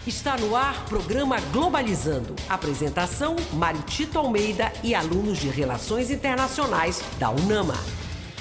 Está no ar programa Globalizando. Apresentação, Mário Tito Almeida e alunos de Relações Internacionais da UNAMA.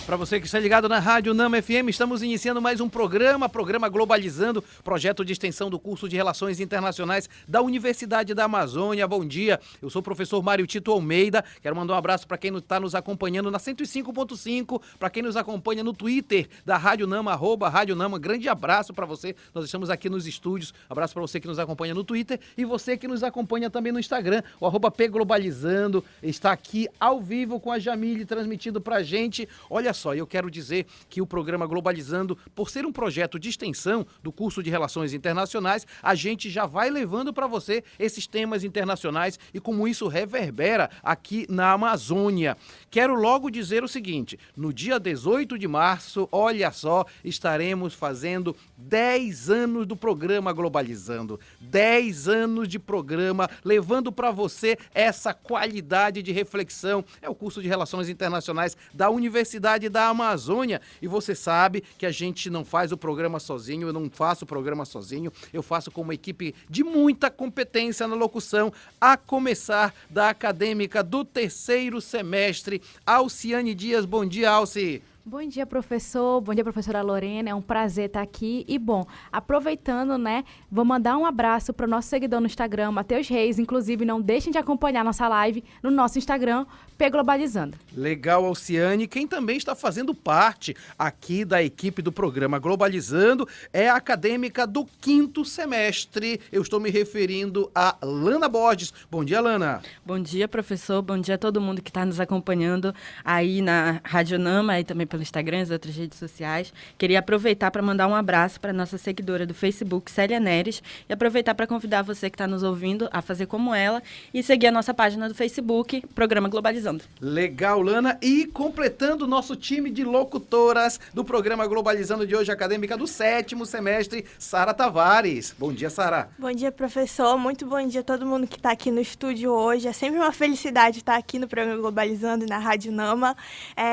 Para você que está ligado na Rádio UNAMA FM, estamos iniciando mais um programa Globalizando, projeto de extensão do curso de Relações Internacionais da Universidade da Amazônia. Bom dia, eu sou o professor Mário Tito Almeida, quero mandar um abraço para quem está nos acompanhando na 105.5, para quem nos acompanha no Twitter da Rádio UNAMA, @Rádio UNAMA, grande abraço para você, nós estamos aqui nos estúdios, abraço para você que nos acompanha no Twitter e você que nos acompanha também no Instagram, o @PGlobalizando, está aqui ao vivo com a Jamile transmitindo para a gente. Olha só, eu quero dizer que o programa Globalizando, por ser um projeto de extensão do curso de Relações Internacionais, a gente já vai levando para você esses temas internacionais e como isso reverbera aqui na Amazônia. Quero logo dizer o seguinte, no dia 18 de março, olha só, estaremos fazendo 10 anos do programa Globalizando. 10 anos de programa, levando para você essa qualidade de reflexão. É o curso de Relações Internacionais da Universidade da Amazônia, e você sabe que a gente não faz o programa sozinho, eu não faço o programa sozinho, eu faço com uma equipe de muita competência na locução, a começar da acadêmica do terceiro semestre, Alciane Dias. Bom dia, Alci. Bom dia, professor. Bom dia, professora Lorena. É um prazer estar aqui. E, bom, aproveitando, né, vou mandar um abraço para o nosso seguidor no Instagram, Matheus Reis. Inclusive, não deixem de acompanhar nossa live no nosso Instagram, Globalizando. Legal, Alciane. Quem também está fazendo parte aqui da equipe do programa Globalizando é a acadêmica do quinto semestre. Eu estou me referindo a Lana Borges. Bom dia, Lana. Bom dia, professor. Bom dia a todo mundo que está nos acompanhando aí na Rádio UNAMA e também pelo Instagram e as outras redes sociais. Queria aproveitar para mandar um abraço para nossa seguidora do Facebook, Célia Neres, e aproveitar para convidar você que está nos ouvindo a fazer como ela e seguir a nossa página do Facebook, Programa Globalizando. Legal, Lana. E completando o nosso time de locutoras do Programa Globalizando de hoje, acadêmica do sétimo semestre, Sara Tavares. Bom dia, Sara. Bom dia, professor. Muito bom dia a todo mundo que está aqui no estúdio hoje. É sempre uma felicidade estar aqui no Programa Globalizando e na Rádio UNAMA.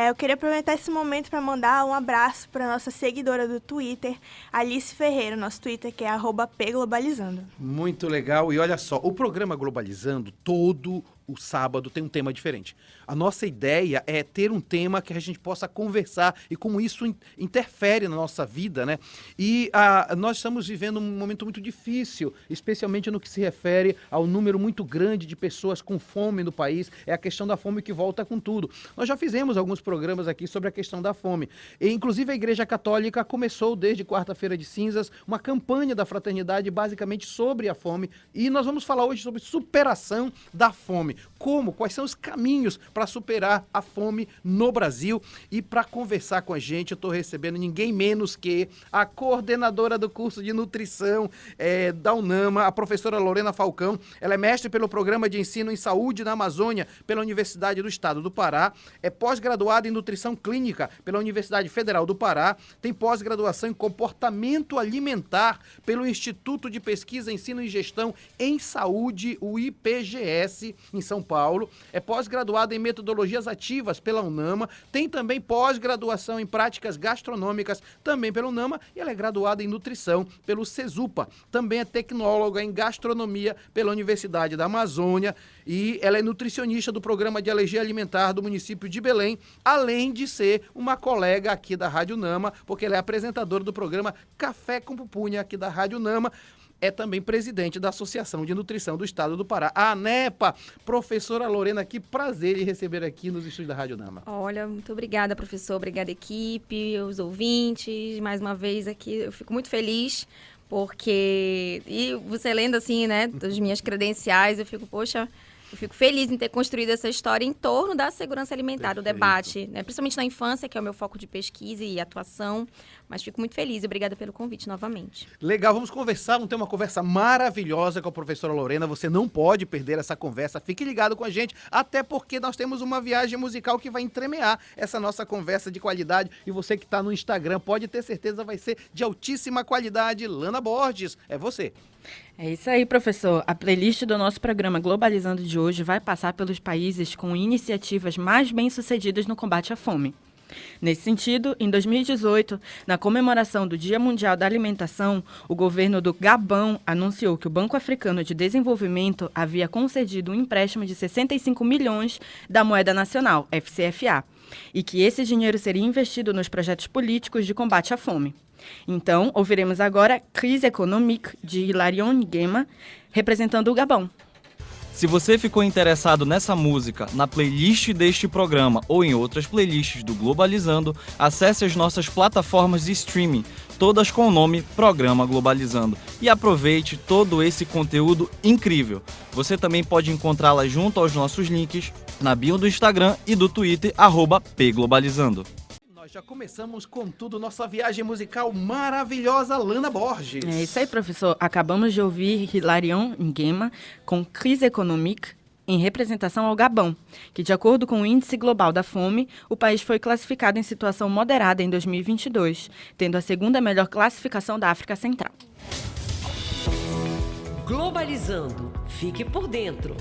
Eu queria aproveitar esse momento para mandar um abraço para a nossa seguidora do Twitter, Alice Ferreira. Nosso Twitter que é @PGlobalizando. Muito legal. E olha só, o Programa Globalizando, todo o sábado tem um tema diferente. A nossa ideia é ter um tema que a gente possa conversar e como isso interfere na nossa vida, né? E nós estamos vivendo um momento muito difícil, especialmente no que se refere ao número muito grande de pessoas com fome no país. É a questão da fome que volta com tudo. Nós já fizemos alguns programas aqui sobre a questão da fome. E, inclusive, a Igreja Católica começou desde quarta-feira de cinzas uma campanha da fraternidade basicamente sobre a fome. E nós vamos falar hoje sobre superação da fome. Como? Quais são os caminhos para superar a fome no Brasil? E para conversar com a gente, eu estou recebendo ninguém menos que a coordenadora do curso de nutrição da UNAMA, a professora Lorena Falcão. Ela é mestre pelo Programa de Ensino em Saúde na Amazônia pela Universidade do Estado do Pará, é pós-graduada em Nutrição Clínica pela Universidade Federal do Pará, tem pós-graduação em Comportamento Alimentar pelo Instituto de Pesquisa, Ensino e Gestão em Saúde, o IPGS, em São Paulo, é pós-graduada em Metodologias Ativas pela UNAMA, tem também pós-graduação em Práticas Gastronômicas também pela UNAMA e ela é graduada em Nutrição pelo CESUPA, também é tecnóloga em Gastronomia pela Universidade da Amazônia e ela é nutricionista do Programa de Alergia Alimentar do município de Belém, além de ser uma colega aqui da Rádio UNAMA, porque ela é apresentadora do programa Café com Pupunha aqui da Rádio UNAMA. É também presidente da Associação de Nutrição do Estado do Pará, a ANEPA. Professora Lorena, que prazer de receber aqui nos estúdios da Rádio UNAMA. Olha, muito obrigada, professor, obrigada, equipe, os ouvintes, mais uma vez aqui, eu fico muito feliz, porque, e você lendo assim, né, das minhas credenciais, eu fico, poxa, eu fico feliz em ter construído essa história em torno da segurança alimentar, do debate, né? Principalmente na infância, que é o meu foco de pesquisa e atuação, mas fico muito feliz e obrigada pelo convite novamente. Legal, vamos conversar, vamos ter uma conversa maravilhosa com a professora Lorena, você não pode perder essa conversa, fique ligado com a gente, até porque nós temos uma viagem musical que vai entremear essa nossa conversa de qualidade e você que está no Instagram pode ter certeza vai ser de altíssima qualidade. Lana Borges, é você. É isso aí, professor. A playlist do nosso programa Globalizando de hoje vai passar pelos países com iniciativas mais bem-sucedidas no combate à fome. Nesse sentido, em 2018, na comemoração do Dia Mundial da Alimentação, o governo do Gabão anunciou que o Banco Africano de Desenvolvimento havia concedido um empréstimo de 65 milhões da moeda nacional, FCFA, e que esse dinheiro seria investido nos projetos políticos de combate à fome. Então, ouviremos agora Crise Économique, de Hilarion Nguema, representando o Gabão. Se você ficou interessado nessa música, na playlist deste programa ou em outras playlists do Globalizando, acesse as nossas plataformas de streaming, todas com o nome Programa Globalizando, e aproveite todo esse conteúdo incrível. Você também pode encontrá-la junto aos nossos links na bio do Instagram e do Twitter, @pglobalizando. Nós já começamos com tudo, nossa viagem musical maravilhosa, Lana Borges. É isso aí, professor. Acabamos de ouvir Hilarion Nguema com Crise Économique, em representação ao Gabão, que, de acordo com o Índice Global da Fome, o país foi classificado em situação moderada em 2022, tendo a segunda melhor classificação da África Central. Globalizando. Fique por dentro.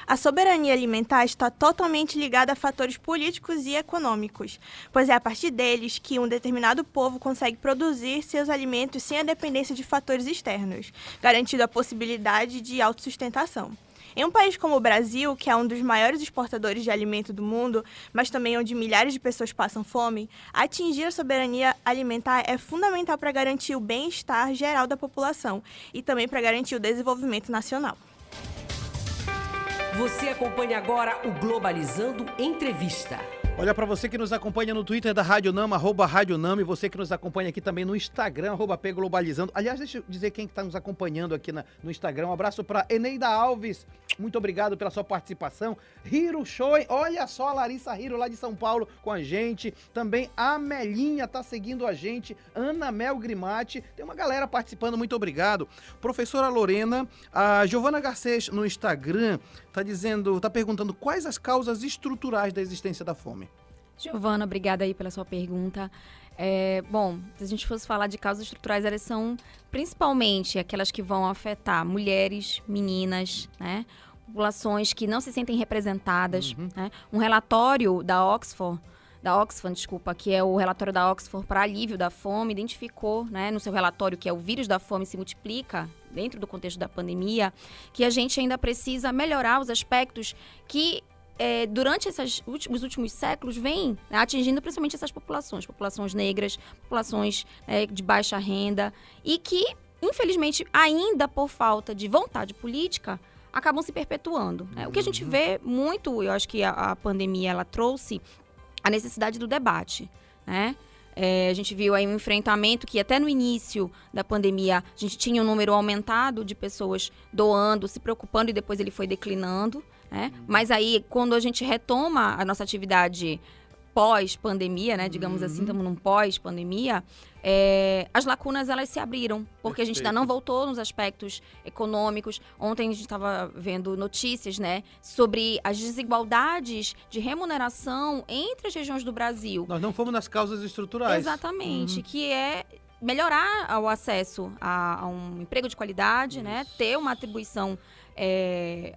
A soberania alimentar está totalmente ligada a fatores políticos e econômicos, pois é a partir deles que um determinado povo consegue produzir seus alimentos sem a dependência de fatores externos, garantindo a possibilidade de autossustentação. Em um país como o Brasil, que é um dos maiores exportadores de alimento do mundo, mas também onde milhares de pessoas passam fome, atingir a soberania alimentar é fundamental para garantir o bem-estar geral da população e também para garantir o desenvolvimento nacional. Você acompanha agora o Globalizando Entrevista. Olha, para você que nos acompanha no Twitter da Rádio Nama, @Rádio Nama, e você que nos acompanha aqui também no Instagram, @PGlobalizando. Aliás, deixa eu dizer quem está nos acompanhando aqui no Instagram. Um abraço para Eneida Alves, muito obrigado pela sua participação. Hiro Shoy, olha só a Larissa Hiro lá de São Paulo com a gente. Também a Melinha tá seguindo a gente, Ana Mel Grimati, tem uma galera participando, muito obrigado. Professora Lorena, a Giovana Garcês no Instagram tá perguntando quais as causas estruturais da existência da fome. Giovana, obrigada aí pela sua pergunta. Bom, se a gente fosse falar de causas estruturais, elas são principalmente aquelas que vão afetar mulheres, meninas, né? Populações que não se sentem representadas. Né? Um relatório da Oxfam, que é o relatório da Oxfam para alívio da fome, identificou, né, no seu relatório, que é o vírus da fome se multiplica dentro do contexto da pandemia, que a gente ainda precisa melhorar os aspectos que durante os últimos séculos, vem, né, atingindo principalmente essas populações negras, populações de baixa renda, e que, infelizmente, ainda por falta de vontade política, acabam se perpetuando. Né? O que a gente vê muito, eu acho que a pandemia ela trouxe a necessidade do debate, né? A gente viu aí um enfrentamento que até no início da pandemia a gente tinha um número aumentado de pessoas doando, se preocupando, e depois ele foi declinando, né? Mas aí, quando a gente retoma a nossa atividade pós-pandemia, né? Digamos assim, estamos num pós-pandemia, as lacunas elas se abriram, porque a gente ainda não voltou nos aspectos econômicos. Ontem a gente estava vendo notícias, né, sobre as desigualdades de remuneração entre as regiões do Brasil. Nós não fomos nas causas estruturais. Exatamente, que é melhorar o acesso a um emprego de qualidade, né, ter uma atribuição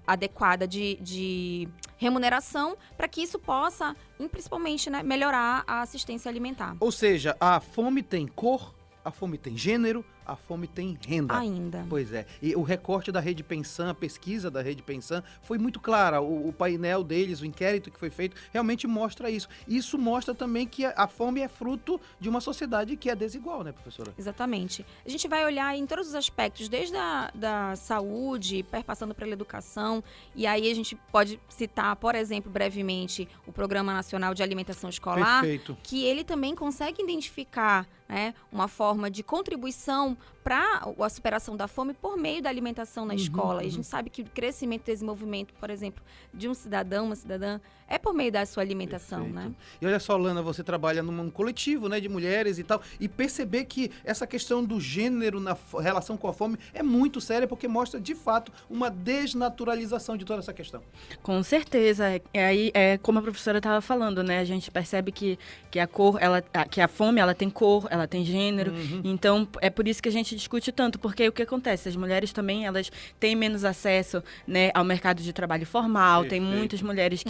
adequada de remuneração, para que isso possa, principalmente, né, melhorar a assistência alimentar. Ou seja, a fome tem cor, a fome tem gênero, a fome tem renda. Ainda. Pois é. E o recorte da Rede Pensan, a pesquisa da Rede Pensan, foi muito clara. O painel deles, o inquérito que foi feito, realmente mostra isso. Isso mostra também que a fome é fruto de uma sociedade que é desigual, né, professora? Exatamente. A gente vai olhar em todos os aspectos, desde da saúde, perpassando pela educação, e aí a gente pode citar, por exemplo, brevemente, o Programa Nacional de Alimentação Escolar, Perfeito. Que ele também consegue identificar, né, uma forma de contribuição para a superação da fome por meio da alimentação na escola. E a gente sabe que o crescimento e desenvolvimento, por exemplo, de um cidadão, uma cidadã, é por meio da sua alimentação, Perfeito. né? E olha só, Lana, você trabalha num coletivo, né, de mulheres e tal, e perceber que essa questão do gênero na relação com a fome é muito séria, porque mostra, de fato, uma desnaturalização de toda essa questão. Com certeza. Aí, como a professora estava falando, né? A gente percebe que a cor, que a fome, ela tem cor, ela tem gênero. Então, é por isso que a gente discute tanto, porque o que acontece? As mulheres também, elas têm menos acesso, né, ao mercado de trabalho formal, tem muitas mulheres que...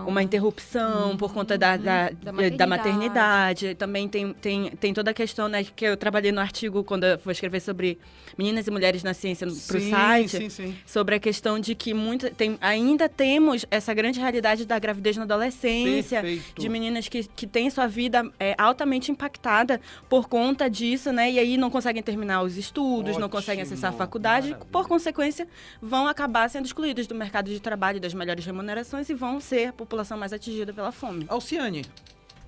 Uma interrupção por conta da maternidade. Também tem toda a questão, né, que eu trabalhei no artigo quando eu vou escrever sobre meninas e mulheres na ciência para o site, sobre a questão de que ainda temos essa grande realidade da gravidez na adolescência, de meninas que têm sua vida altamente impactada por conta disso, né? E aí não conseguem terminar os estudos, não conseguem acessar a faculdade, por consequência, vão acabar sendo excluídas do mercado de trabalho, das melhores remunerações e vão ser a população mais atingida pela fome. Alciane.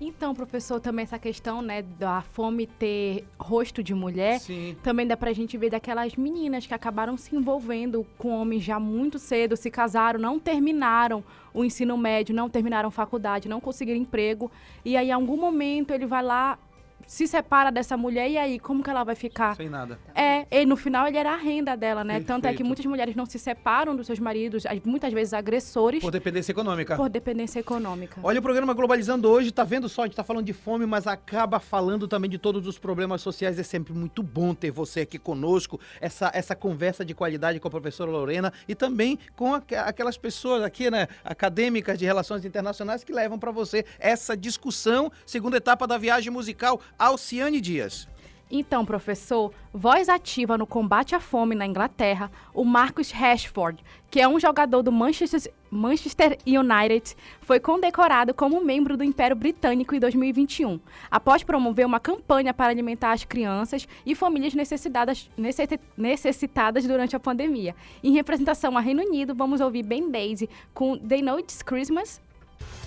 Então, professor, também essa questão, né, da fome ter rosto de mulher, também dá pra gente ver daquelas meninas que acabaram se envolvendo com homens já muito cedo, se casaram, não terminaram o ensino médio, não terminaram faculdade, não conseguiram emprego, e aí, em algum momento, ele vai lá, se separa dessa mulher, e aí, como que ela vai ficar? Sem nada. E no final ele era a renda dela, né? Perfeito. Tanto é que muitas mulheres não se separam dos seus maridos, muitas vezes agressores. Por dependência econômica. Por dependência econômica. Olha o programa Globalizando hoje, tá vendo só? A gente tá falando de fome, mas acaba falando também de todos os problemas sociais. É sempre muito bom ter você aqui conosco, essa conversa de qualidade com a professora Lorena e também com aquelas pessoas aqui, né, acadêmicas de relações internacionais que levam para você essa discussão, segunda etapa da viagem musical. Alciane Dias. Então, professor, voz ativa no combate à fome na Inglaterra, o Marcus Rashford, que é um jogador do Manchester United, foi condecorado como membro do Império Britânico em 2021, após promover uma campanha para alimentar as crianças e famílias necessitadas durante a pandemia. Em representação ao Reino Unido, vamos ouvir Ben Daisy com They Know It's Christmas.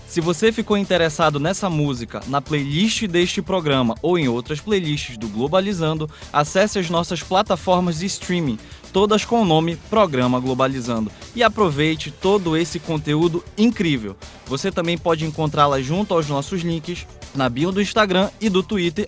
Se você ficou interessado nessa música, na playlist deste programa ou em outras playlists do Globalizando, acesse as nossas plataformas de streaming, todas com o nome Programa Globalizando, e aproveite todo esse conteúdo incrível. Você também pode encontrá-la junto aos nossos links na bio do Instagram e do Twitter,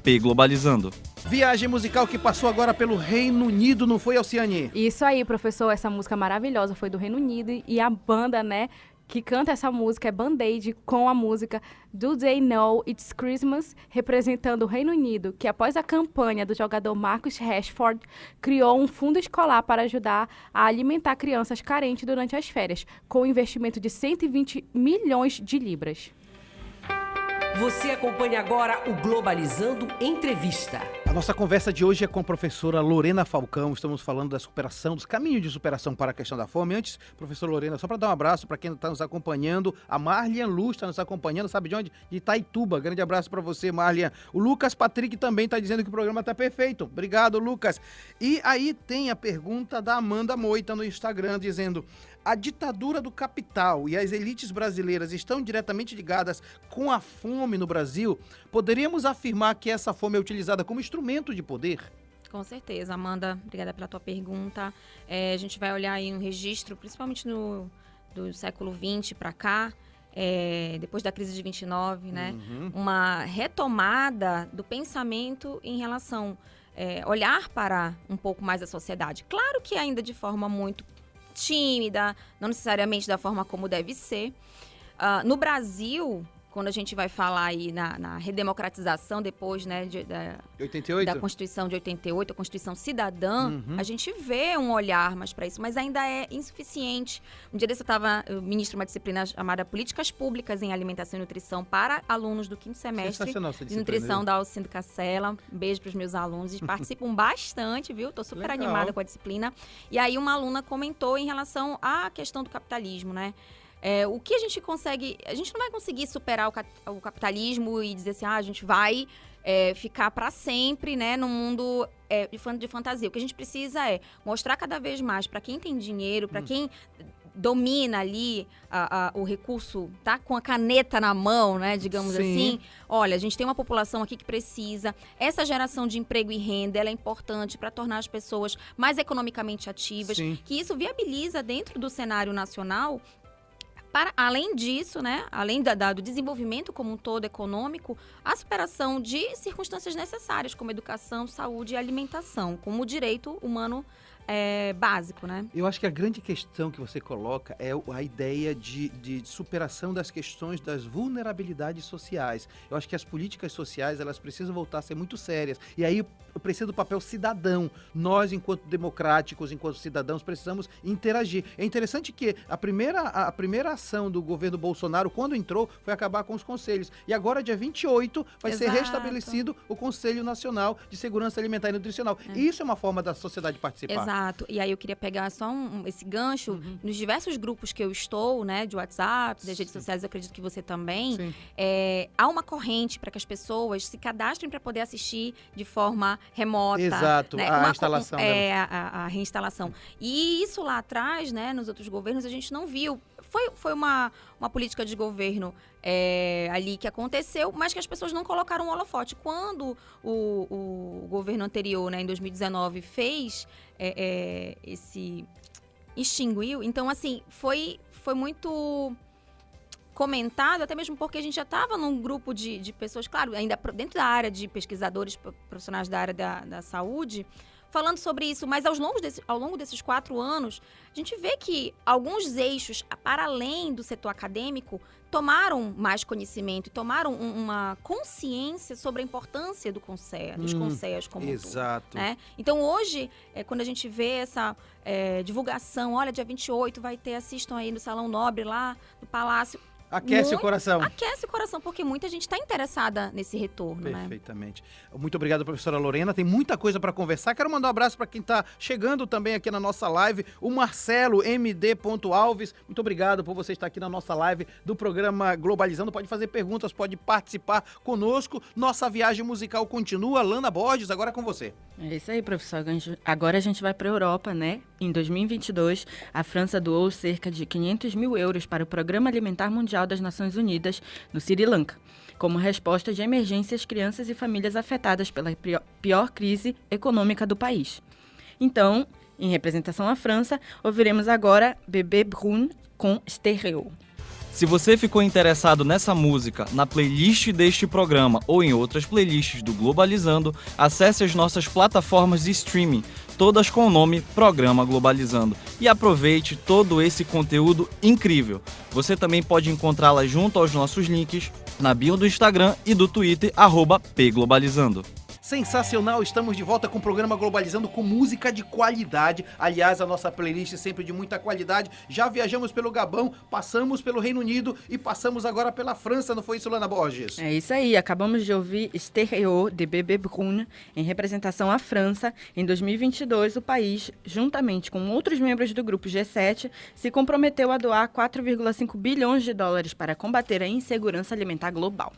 @pglobalizando. Viagem musical que passou agora pelo Reino Unido, não foi, Alciane? Isso aí, professor, essa música maravilhosa foi do Reino Unido e a banda, né, que canta essa música é Band-Aid com a música Do They Know It's Christmas, representando o Reino Unido, que após a campanha do jogador Marcus Rashford, criou um fundo escolar para ajudar a alimentar crianças carentes durante as férias, com um investimento de 120 milhões de libras. Você acompanha agora o Globalizando Entrevista. A nossa conversa de hoje é com a professora Lorena Falcão. Estamos falando da superação, dos caminhos de superação para a questão da fome. Antes, professora Lorena, só para dar um abraço para quem está nos acompanhando. A Marlian Luz está nos acompanhando, sabe de onde? De Itaituba. Grande abraço para você, Marlian. O Lucas Patrick também está dizendo que o programa está perfeito. Obrigado, Lucas. E aí tem a pergunta da Amanda Moita no Instagram, dizendo: a ditadura do capital e as elites brasileiras estão diretamente ligadas com a fome no Brasil? Poderíamos afirmar que essa fome é utilizada como instrumento de poder? Com certeza, Amanda. Obrigada pela tua pergunta. A gente vai olhar aí um registro, principalmente do século XX para cá, depois da crise de 29, né? Uma retomada do pensamento em relação olhar para um pouco mais a sociedade. Claro que ainda de forma muito tímida, não necessariamente da forma como deve ser. No Brasil, quando a gente vai falar aí na redemocratização depois, né, da Constituição de 88, a Constituição Cidadã, a gente vê um olhar mais para isso, mas ainda é insuficiente. Um dia desse eu ministro uma disciplina chamada Políticas Públicas em Alimentação e Nutrição para alunos do 5º semestre de Nutrição da Alcindo Cacela. Um beijo para os meus alunos, eles participam bastante, viu? Estou super animada com a disciplina. E aí uma aluna comentou em relação à questão do capitalismo, né? O que a gente consegue... A gente não vai conseguir superar o capitalismo e dizer assim, a gente vai ficar para sempre, né, no mundo de fantasia. O que a gente precisa é mostrar cada vez mais para quem tem dinheiro, para quem domina ali o recurso, tá com a caneta na mão, né, digamos assim. Olha, a gente tem uma população aqui que precisa. Essa geração de emprego e renda, ela é importante para tornar as pessoas mais economicamente ativas, que isso viabiliza dentro do cenário nacional. Além disso, né, além do desenvolvimento como um todo econômico, a superação de circunstâncias necessárias, como educação, saúde e alimentação, como o direito humano básico, né? Eu acho que a grande questão que você coloca é a ideia de superação das questões das vulnerabilidades sociais. Eu acho que as políticas sociais, elas precisam voltar a ser muito sérias. E aí precisa do papel cidadão. Nós, enquanto democráticos, enquanto cidadãos, precisamos interagir. É interessante que a primeira ação do governo Bolsonaro, quando entrou, foi acabar com os conselhos. E agora, dia 28, vai ser restabelecido o Conselho Nacional de Segurança Alimentar e Nutricional. E isso é uma forma da sociedade participar. Exato. E aí eu queria pegar só esse gancho. Nos diversos grupos que eu estou, né, de WhatsApp, das redes sociais, eu acredito que você também, há uma corrente para que as pessoas se cadastrem para poder assistir de forma remota. Exato, né? a instalação dela. A reinstalação. E isso lá atrás, né, nos outros governos, a gente não viu. Foi uma política de governo ali que aconteceu, mas que as pessoas não colocaram o holofote. Quando o governo anterior, né, em 2019, fez extinguiu, então, assim, foi muito comentado, até mesmo porque a gente já estava num grupo de pessoas, claro, ainda dentro da área de pesquisadores, profissionais da área da saúde, falando sobre isso, mas ao longo desses 4 anos, a gente vê que alguns eixos, para além do setor acadêmico, tomaram mais conhecimento e tomaram uma consciência sobre a importância dos conselhos como exato. um todo, né? Então, hoje, quando a gente vê essa divulgação, olha, dia 28 vai ter, assistam aí no Salão Nobre, lá no Palácio. Aquece o coração. Aquece o coração, porque muita gente está interessada nesse retorno, Perfeitamente. Muito obrigado, professora Lorena. Tem muita coisa para conversar. Quero mandar um abraço para quem está chegando também aqui na nossa live. O Marcelo MD. Alves. Muito obrigado por você estar aqui na nossa live do programa Globalizando. Pode fazer perguntas, pode participar conosco. Nossa viagem musical continua. Lana Borges, agora é com você. É isso aí, professor. Agora a gente vai para a Europa, né? Em 2022, a França doou cerca de 500 mil euros para o Programa Alimentar Mundial das Nações Unidas no Sri Lanka, como resposta de emergência às crianças e famílias afetadas pela pior crise econômica do país. Então, em representação à França, ouviremos agora Bébé Brune com Stéréo. Se você ficou interessado nessa música, na playlist deste programa ou em outras playlists do Globalizando, acesse as nossas plataformas de streaming, todas com o nome Programa Globalizando, e aproveite todo esse conteúdo incrível. Você também pode encontrá-la junto aos nossos links na bio do Instagram e do Twitter, @pglobalizando. Sensacional, estamos de volta com o programa Globalizando com música de qualidade. Aliás, a nossa playlist sempre de muita qualidade. Já viajamos pelo Gabão, passamos pelo Reino Unido e passamos agora pela França, não foi isso, Lana Borges? É isso aí, acabamos de ouvir Stéréo, de Bébé Brune, em representação à França. Em 2022, o país, juntamente com outros membros do grupo G7, se comprometeu a doar 4,5 bilhões de dólares para combater a insegurança alimentar global.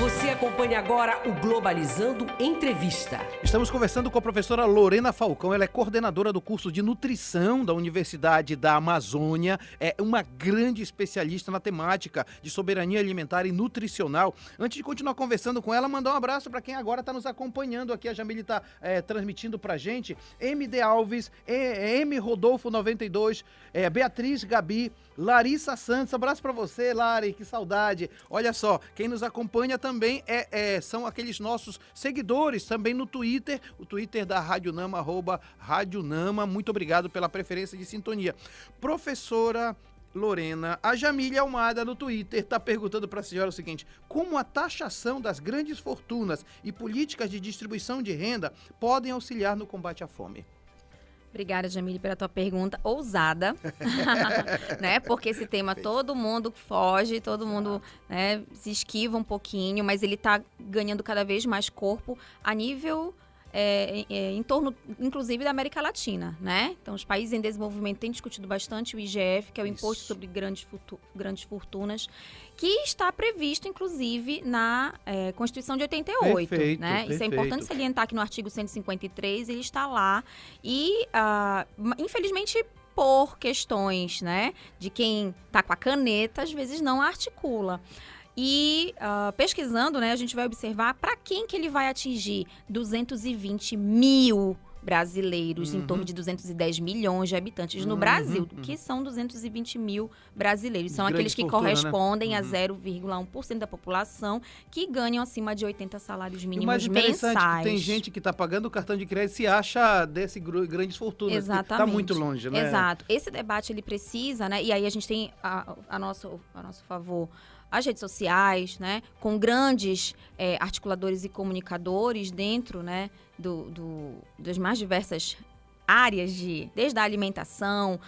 Você acompanha agora o Globalizando Entrevista. Estamos conversando com a professora Lorena Falcão, ela é coordenadora do curso de nutrição da Universidade da Amazônia, é uma grande especialista na temática de soberania alimentar e nutricional. Antes de continuar conversando com ela, mandar um abraço para quem agora está nos acompanhando aqui, a Jamile está transmitindo para a gente, MD Alves, M Rodolfo 92, Beatriz Gabi, Larissa Santos, abraço para você, Lari, que saudade. Olha só, quem nos acompanha também são aqueles nossos seguidores também no Twitter, o Twitter da Rádio Nama, @Rádio Nama. Muito obrigado pela preferência de sintonia. Professora Lorena, a Jamília Almada no Twitter está perguntando para a senhora o seguinte: como a taxação das grandes fortunas e políticas de distribuição de renda podem auxiliar no combate à fome? Obrigada, Jamile, pela tua pergunta ousada, né? Porque esse tema todo mundo foge, todo mundo, né, se esquiva um pouquinho, mas ele está ganhando cada vez mais corpo a nível em torno, inclusive, da América Latina, né? Então, os países em desenvolvimento têm discutido bastante o IGF, que é o Imposto sobre Grandes Fortunas, que está previsto, inclusive, na Constituição de 88, perfeito, né? Perfeito. Isso é importante salientar que no artigo 153 ele está lá e, infelizmente, por questões, né, de quem está com a caneta, às vezes não articula. E pesquisando, né, a gente vai observar para quem que ele vai atingir 220 mil brasileiros, em torno de 210 milhões de habitantes no Brasil, que são 220 mil brasileiros. São Grande aqueles que fortuna, correspondem né? a 0,1% da população que ganham acima de 80 salários E o mínimos mais interessante é mensais. que tem gente que está pagando o cartão de crédito e se acha desse grandes fortunas. Exatamente. Está muito longe, né? Exato. Esse debate, ele precisa, né? E aí a gente tem a nosso favor as redes sociais, né? Com grandes articuladores e comunicadores dentro, né? Das mais diversas áreas desde a alimentação,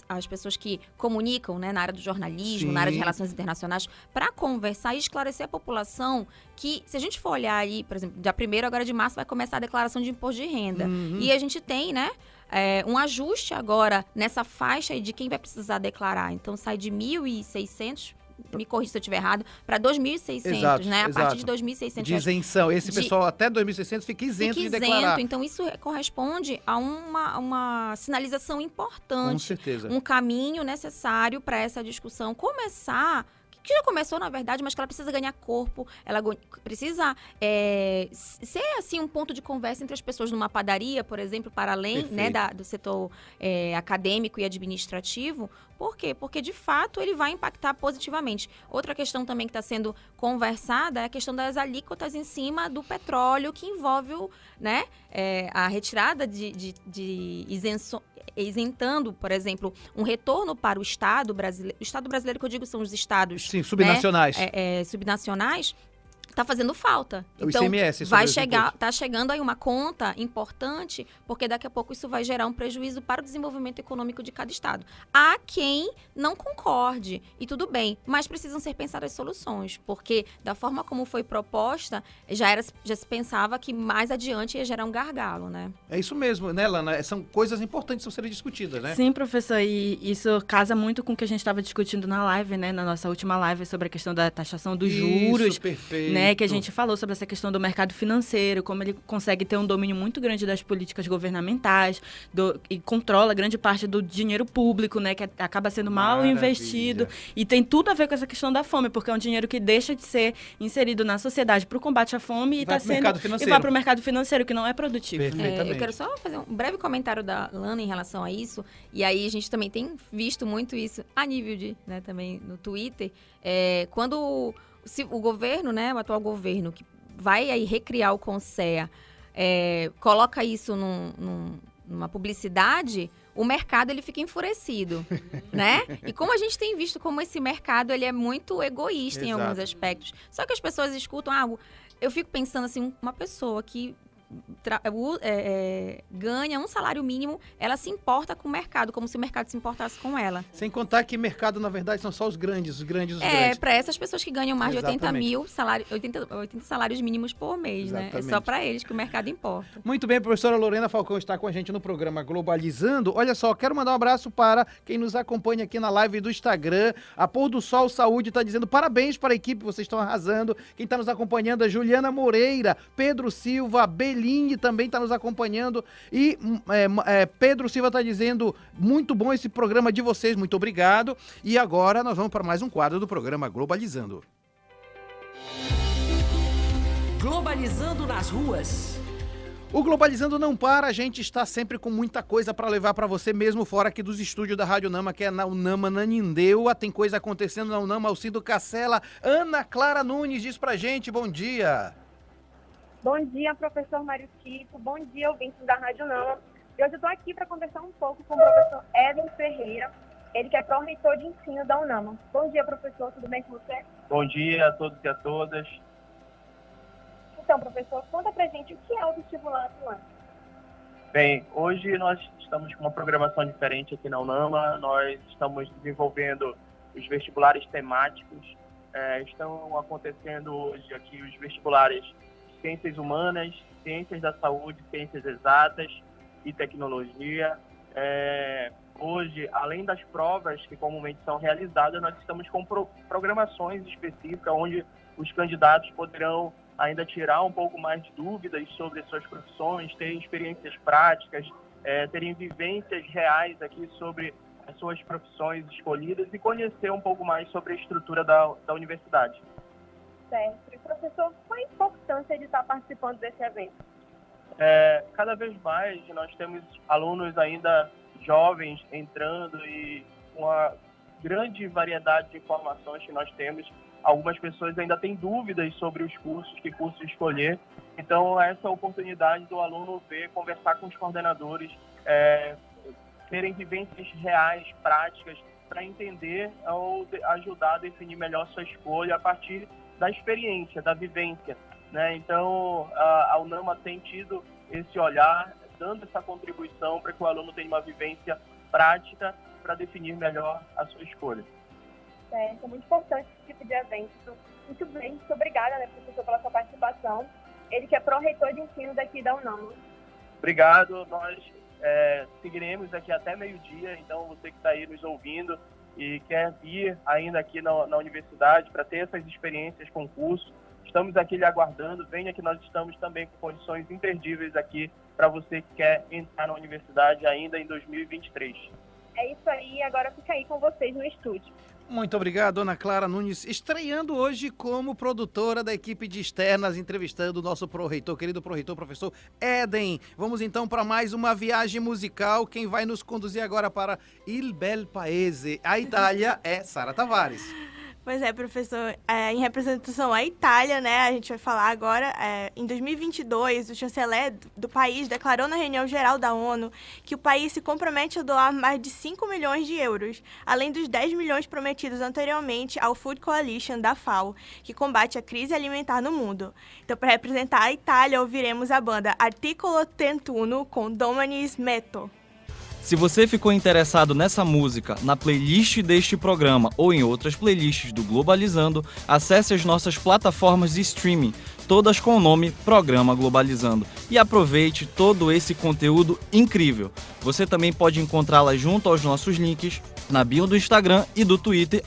as pessoas que comunicam, né, na área do jornalismo, Sim. na área de relações internacionais, para conversar e esclarecer a população que, se a gente for olhar aí, por exemplo, dia 1º agora de março vai começar a declaração de imposto de renda. E a gente tem, né, um ajuste agora nessa faixa aí de quem vai precisar declarar. Então sai de 1.600, me corrija se eu estiver errado, para 2.600, Exato, né? A exato. partir de 2.600. De isenção. Esse pessoal até 2.600 fica isento de declarar. Então, isso corresponde a uma sinalização importante. Com certeza. Um caminho necessário para essa discussão começar, que já começou, na verdade, mas que ela precisa ganhar corpo, ela precisa ser, assim, um ponto de conversa entre as pessoas numa padaria, por exemplo, para além, né, do setor acadêmico e administrativo. Por quê? Porque, de fato, ele vai impactar positivamente. Outra questão também que está sendo conversada é a questão das alíquotas em cima do petróleo, que envolve a retirada de isenção, isentando, por exemplo, um retorno para o Estado brasileiro. O Estado brasileiro, que eu digo, são os estados... Sim, subnacionais. Subnacionais. Tá fazendo falta. O Então, ICMS. tá chegando aí uma conta importante, porque daqui a pouco isso vai gerar um prejuízo para o desenvolvimento econômico de cada estado. Há quem não concorde, e tudo bem, mas precisam ser pensadas soluções, porque da forma como foi proposta, já se pensava que mais adiante ia gerar um gargalo, né? É isso mesmo, né, Lana? São coisas importantes para serem discutidas, né? Sim, professor, e isso casa muito com o que a gente estava discutindo na live, né? Na nossa última live, sobre a questão da taxação dos juros. Isso, perfeito. Né, que a gente falou sobre essa questão do mercado financeiro, como ele consegue ter um domínio muito grande das políticas governamentais e controla grande parte do dinheiro público, né, que acaba sendo mal investido. E tem tudo a ver com essa questão da fome, porque é um dinheiro que deixa de ser inserido na sociedade para o combate à fome e vai para o mercado financeiro, que não é produtivo. Eu quero só fazer um breve comentário da Lana em relação a isso. E aí a gente também tem visto muito isso a nível também no Twitter. Quando o governo, né, o atual governo, que vai aí recriar o CONSEA, coloca isso numa publicidade, o mercado ele fica enfurecido, né? E como a gente tem visto como esse mercado ele é muito egoísta em alguns aspectos. Só que as pessoas escutam algo. Eu fico pensando assim, uma pessoa que ganha um salário mínimo, ela se importa com o mercado, como se o mercado se importasse com ela. Sem contar que mercado, na verdade, são só os grandes. Para essas pessoas que ganham mais de 80 salários mínimos por mês, né? É só para eles que o mercado importa. Muito bem, a professora Lorena Falcão está com a gente no programa Globalizando. Olha só, quero mandar um abraço para quem nos acompanha aqui na live do Instagram. A Pôr do Sol Saúde está dizendo parabéns para a equipe, vocês estão arrasando. Quem está nos acompanhando é Juliana Moreira, Pedro Silva, Belingue também está nos acompanhando. E Pedro Silva está dizendo, muito bom esse programa de vocês, muito obrigado. E agora nós vamos para mais um quadro do programa Globalizando. Globalizando nas ruas. O Globalizando não para, a gente está sempre com muita coisa para levar para você, mesmo fora aqui dos estúdios da Rádio Nama, que é na Unama Nanindeua. Tem coisa acontecendo na Unama, Alcindo Cacela. Ana Clara Nunes diz pra gente, bom dia. Bom dia, professor Mário Tito. Bom dia, ouvintes da Rádio Nama. E hoje eu estou aqui para conversar um pouco com o professor Edson Ferreira, ele que é pró-reitor de ensino da Unama. Bom dia, professor. Tudo bem com você? Bom dia a todos e a todas. Então, professor, conta pra gente o que é o vestibular atuante. Bem, hoje nós estamos com uma programação diferente aqui na Unama. Nós estamos desenvolvendo os vestibulares temáticos. Estão acontecendo hoje aqui os vestibulares de Ciências Humanas, Ciências da Saúde, Ciências Exatas e Tecnologia. Hoje, além das provas que comumente são realizadas, nós estamos com programações específicas onde os candidatos poderão ainda tirar um pouco mais de dúvidas sobre suas profissões, terem experiências práticas, terem vivências reais aqui sobre as suas profissões escolhidas e conhecer um pouco mais sobre a estrutura da universidade. Certo. E, professor, qual a importância de estar participando desse evento? Cada vez mais nós temos alunos ainda jovens entrando e uma grande variedade de informações que nós temos. Algumas pessoas ainda têm dúvidas sobre os cursos, que curso escolher. Então, essa oportunidade do aluno ver, conversar com os coordenadores, terem vivências reais, práticas, para entender ou ajudar a definir melhor sua escolha a partir da experiência, da vivência, né? Então, a UNAMA tem tido esse olhar, dando essa contribuição para que o aluno tenha uma vivência prática para definir melhor a sua escolha. É muito importante esse tipo de evento. Muito bem, muito obrigada, né, professor, pela sua participação. Ele que é pró-reitor de ensino daqui da UNAMA. Obrigado, nós seguiremos aqui até meio-dia, então você que está aí nos ouvindo e quer vir ainda aqui na universidade para ter essas experiências com o curso, estamos aqui lhe aguardando. Venha que nós estamos também com condições imperdíveis aqui para você que quer entrar na universidade ainda em 2023. É isso aí, agora fica aí com vocês no estúdio. Muito obrigado, Ana Clara Nunes, estreando hoje como produtora da equipe de externas, entrevistando o nosso pró-reitor, querido pró-reitor, professor Éden. Vamos então para mais uma viagem musical. Quem vai nos conduzir agora para Il Bel Paese, a Itália, é Sara Tavares. Pois é, professor, em representação à Itália, né, a gente vai falar agora, em 2022, o chanceler do país declarou na reunião geral da ONU que o país se compromete a doar mais de 5 milhões de euros, além dos 10 milhões prometidos anteriormente ao Food Coalition da FAO, que combate a crise alimentar no mundo. Então, para representar a Itália, ouviremos a banda Articolo 31 com Domani Smetto. Se você ficou interessado nessa música, na playlist deste programa ou em outras playlists do Globalizando, acesse as nossas plataformas de streaming, todas com o nome Programa Globalizando, e aproveite todo esse conteúdo incrível. Você também pode encontrá-la junto aos nossos links na bio do Instagram e do Twitter,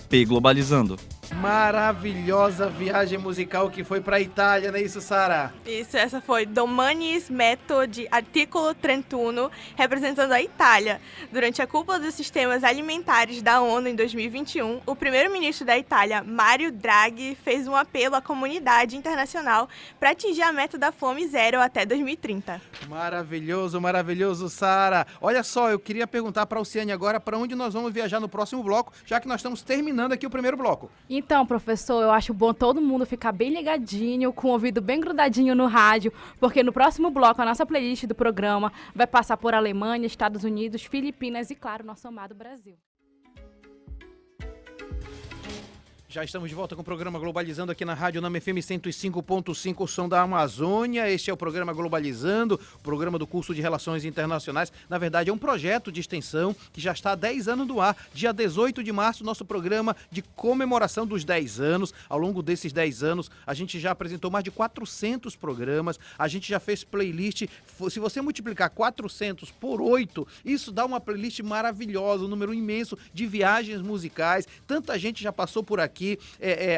@pglobalizando. Maravilhosa viagem musical que foi para a Itália, não é isso, Sara? Isso, essa foi Domani Smetto de Articolo 31, representando a Itália. Durante a cúpula dos sistemas alimentares da ONU em 2021, o primeiro-ministro da Itália, Mario Draghi, fez um apelo à comunidade internacional para atingir a meta da fome zero até 2030. Maravilhoso, maravilhoso, Sara. Olha só, eu queria perguntar para a Alciane agora para onde nós vamos viajar no próximo bloco, já que nós estamos terminando aqui o primeiro bloco. Então, professor, eu acho bom todo mundo ficar bem ligadinho, com o ouvido bem grudadinho no rádio, porque no próximo bloco a nossa playlist do programa vai passar por Alemanha, Estados Unidos, Filipinas e, claro, nosso amado Brasil. Já estamos de volta com o programa Globalizando aqui na Rádio UNAMA FM 105.5, Som da Amazônia. Este é o programa Globalizando, o programa do curso de Relações Internacionais. Na verdade, é um projeto de extensão que já está há 10 anos no ar. Dia 18 de março, nosso programa de comemoração dos 10 anos. Ao longo desses 10 anos, a gente já apresentou mais de 400 programas. A gente já fez playlist. Se você multiplicar 400 por 8, isso dá uma playlist maravilhosa, um número imenso de viagens musicais. Tanta gente já passou por aqui.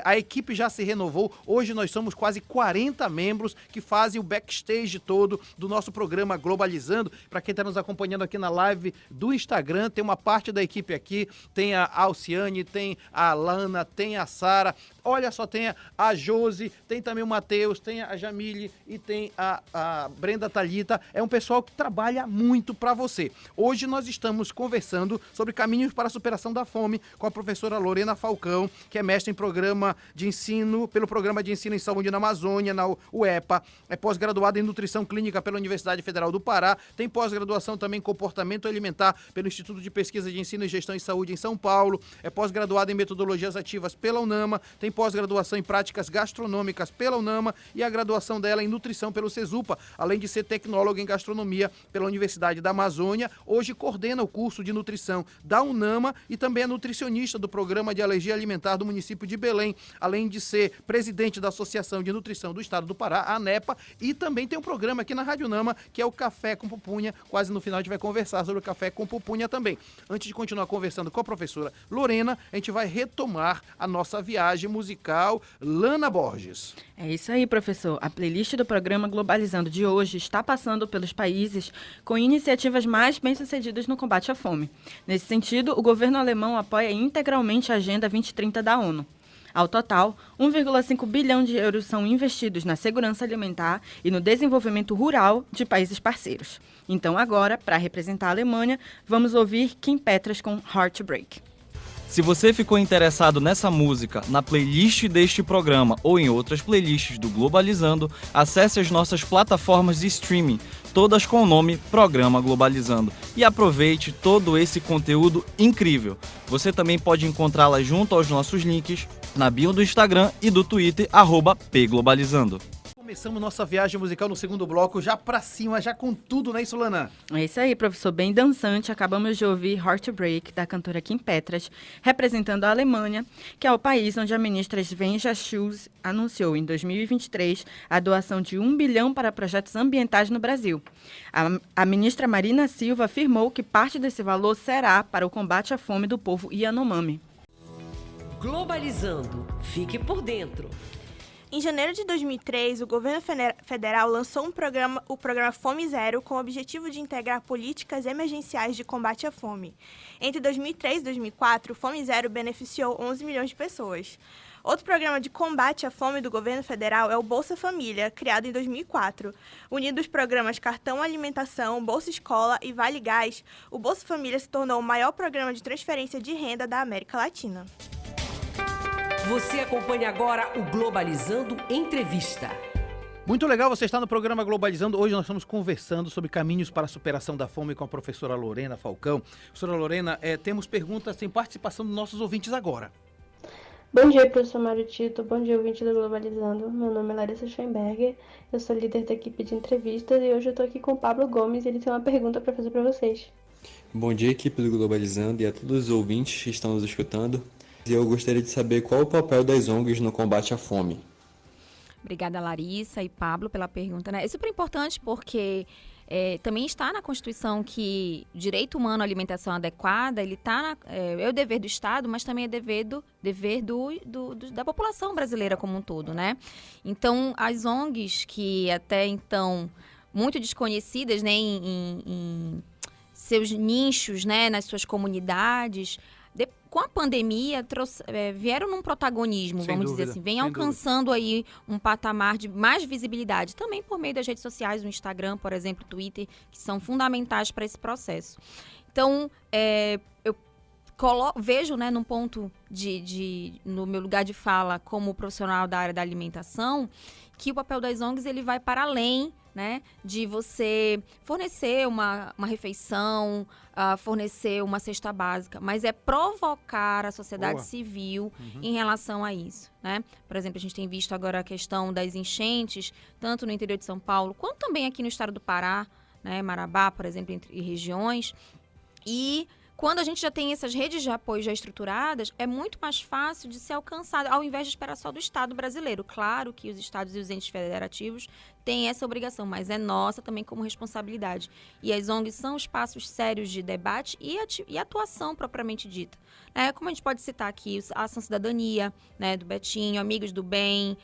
A equipe já se renovou. Hoje nós somos quase 40 membros que fazem o backstage todo do nosso programa Globalizando. Para quem está nos acompanhando aqui na live do Instagram, tem uma parte da equipe aqui, tem a Alciane, tem a Alana, tem a Sara, olha só, tem a Josi, tem também o Matheus, tem a Jamile e tem a Brenda Thalita. É um pessoal que trabalha muito para você. Hoje nós estamos conversando sobre caminhos para a superação da fome com a professora Lorena Falcão, que é mestre em programa de ensino, pelo Programa de Ensino em Saúde na Amazônia, na UEPA, é pós-graduada em Nutrição Clínica pela Universidade Federal do Pará, tem pós-graduação também em Comportamento Alimentar pelo Instituto de Pesquisa de Ensino e Gestão em Saúde em São Paulo, é pós-graduada em Metodologias Ativas pela UNAMA, tem pós-graduação em Práticas Gastronômicas pela UNAMA e a graduação dela em Nutrição pelo CESUPA, além de ser tecnóloga em Gastronomia pela Universidade da Amazônia. Hoje coordena o curso de Nutrição da UNAMA e também é nutricionista do Programa de Alergia Alimentar do município de Belém, além de ser presidente da Associação de Nutrição do Estado do Pará, a ANEPA, e também tem um programa aqui na Rádio UNAMA, que é o Café com Pupunha. Quase no final a gente vai conversar sobre o Café com Pupunha também. Antes de continuar conversando com a professora Lorena, a gente vai retomar a nossa viagem musical. Lana Borges. É isso aí, professor. A playlist do programa Globalizando de hoje está passando pelos países com iniciativas mais bem-sucedidas no combate à fome. Nesse sentido, o governo alemão apoia integralmente a Agenda 2030 da ONU. Ao total, 1,5 bilhão de euros são investidos na segurança alimentar e no desenvolvimento rural de países parceiros. Então agora, para representar a Alemanha, vamos ouvir Kim Petras com Heartbreak. Se você ficou interessado nessa música, na playlist deste programa ou em outras playlists do Globalizando, acesse as nossas plataformas de streaming, todas com o nome Programa Globalizando, e aproveite todo esse conteúdo incrível. Você também pode encontrá-la junto aos nossos links na bio do Instagram e do Twitter, @pglobalizando. Começamos nossa viagem musical no segundo bloco, já pra cima, já com tudo, né, Solana? É isso aí, professor, bem dançante. Acabamos de ouvir Heartbreak, da cantora Kim Petras, representando a Alemanha, que é o país onde a ministra Svenja Schulze anunciou em 2023 a doação de 1 bilhão para projetos ambientais no Brasil. A ministra Marina Silva afirmou que parte desse valor será para o combate à fome do povo Yanomami. Globalizando. Fique por dentro. Em janeiro de 2003, o governo federal lançou o programa Fome Zero com o objetivo de integrar políticas emergenciais de combate à fome. Entre 2003 e 2004, o Fome Zero beneficiou 11 milhões de pessoas. Outro programa de combate à fome do governo federal é o Bolsa Família, criado em 2004. Unindo os programas Cartão Alimentação, Bolsa Escola e Vale Gás, o Bolsa Família se tornou o maior programa de transferência de renda da América Latina. Você acompanha agora o Globalizando Entrevista. Muito legal você estar no programa Globalizando. Hoje nós estamos conversando sobre caminhos para a superação da fome com a professora Lorena Falcão. Professora Lorena, temos perguntas sem participação dos nossos ouvintes agora. Bom dia, professor Mário Tito. Bom dia, ouvinte do Globalizando. Meu nome é Larissa Schoenberger, eu sou líder da equipe de entrevistas e hoje eu estou aqui com o Pablo Gomes e ele tem uma pergunta para fazer para vocês. Bom dia, equipe do Globalizando e a todos os ouvintes que estão nos escutando. E eu gostaria de saber qual o papel das ONGs no combate à fome. Obrigada, Larissa e Pablo, pela pergunta. Né? É super importante porque também está na Constituição que o direito humano à alimentação adequada, ele tá é o dever do Estado, mas também é dever da população brasileira como um todo, né? Então, as ONGs que até então muito desconhecidas, né, em seus nichos, né, nas suas comunidades, com a pandemia, vieram num protagonismo, vamos dizer assim, vem alcançando aí um patamar de mais visibilidade, também por meio das redes sociais, no Instagram, por exemplo, Twitter, que são fundamentais para esse processo. Então, eu vejo, né, num ponto no meu lugar de fala como profissional da área da alimentação, que o papel das ONGs ele vai para além, né, de você fornecer uma refeição, fornecer uma cesta básica, mas é provocar a sociedade civil em relação a isso, né? Por exemplo, a gente tem visto agora a questão das enchentes, tanto no interior de São Paulo, quanto também aqui no estado do Pará, né, Marabá, por exemplo, entre regiões, e quando a gente já tem essas redes de apoio já estruturadas, é muito mais fácil de ser alcançado, ao invés de esperar só do Estado brasileiro. Claro que os estados e os entes federativos têm essa obrigação, mas é nossa também como responsabilidade. E as ONGs são espaços sérios de debate e atuação propriamente dita. Como a gente pode citar aqui, a Ação Cidadania, né, do Betinho, Amigos do Bem,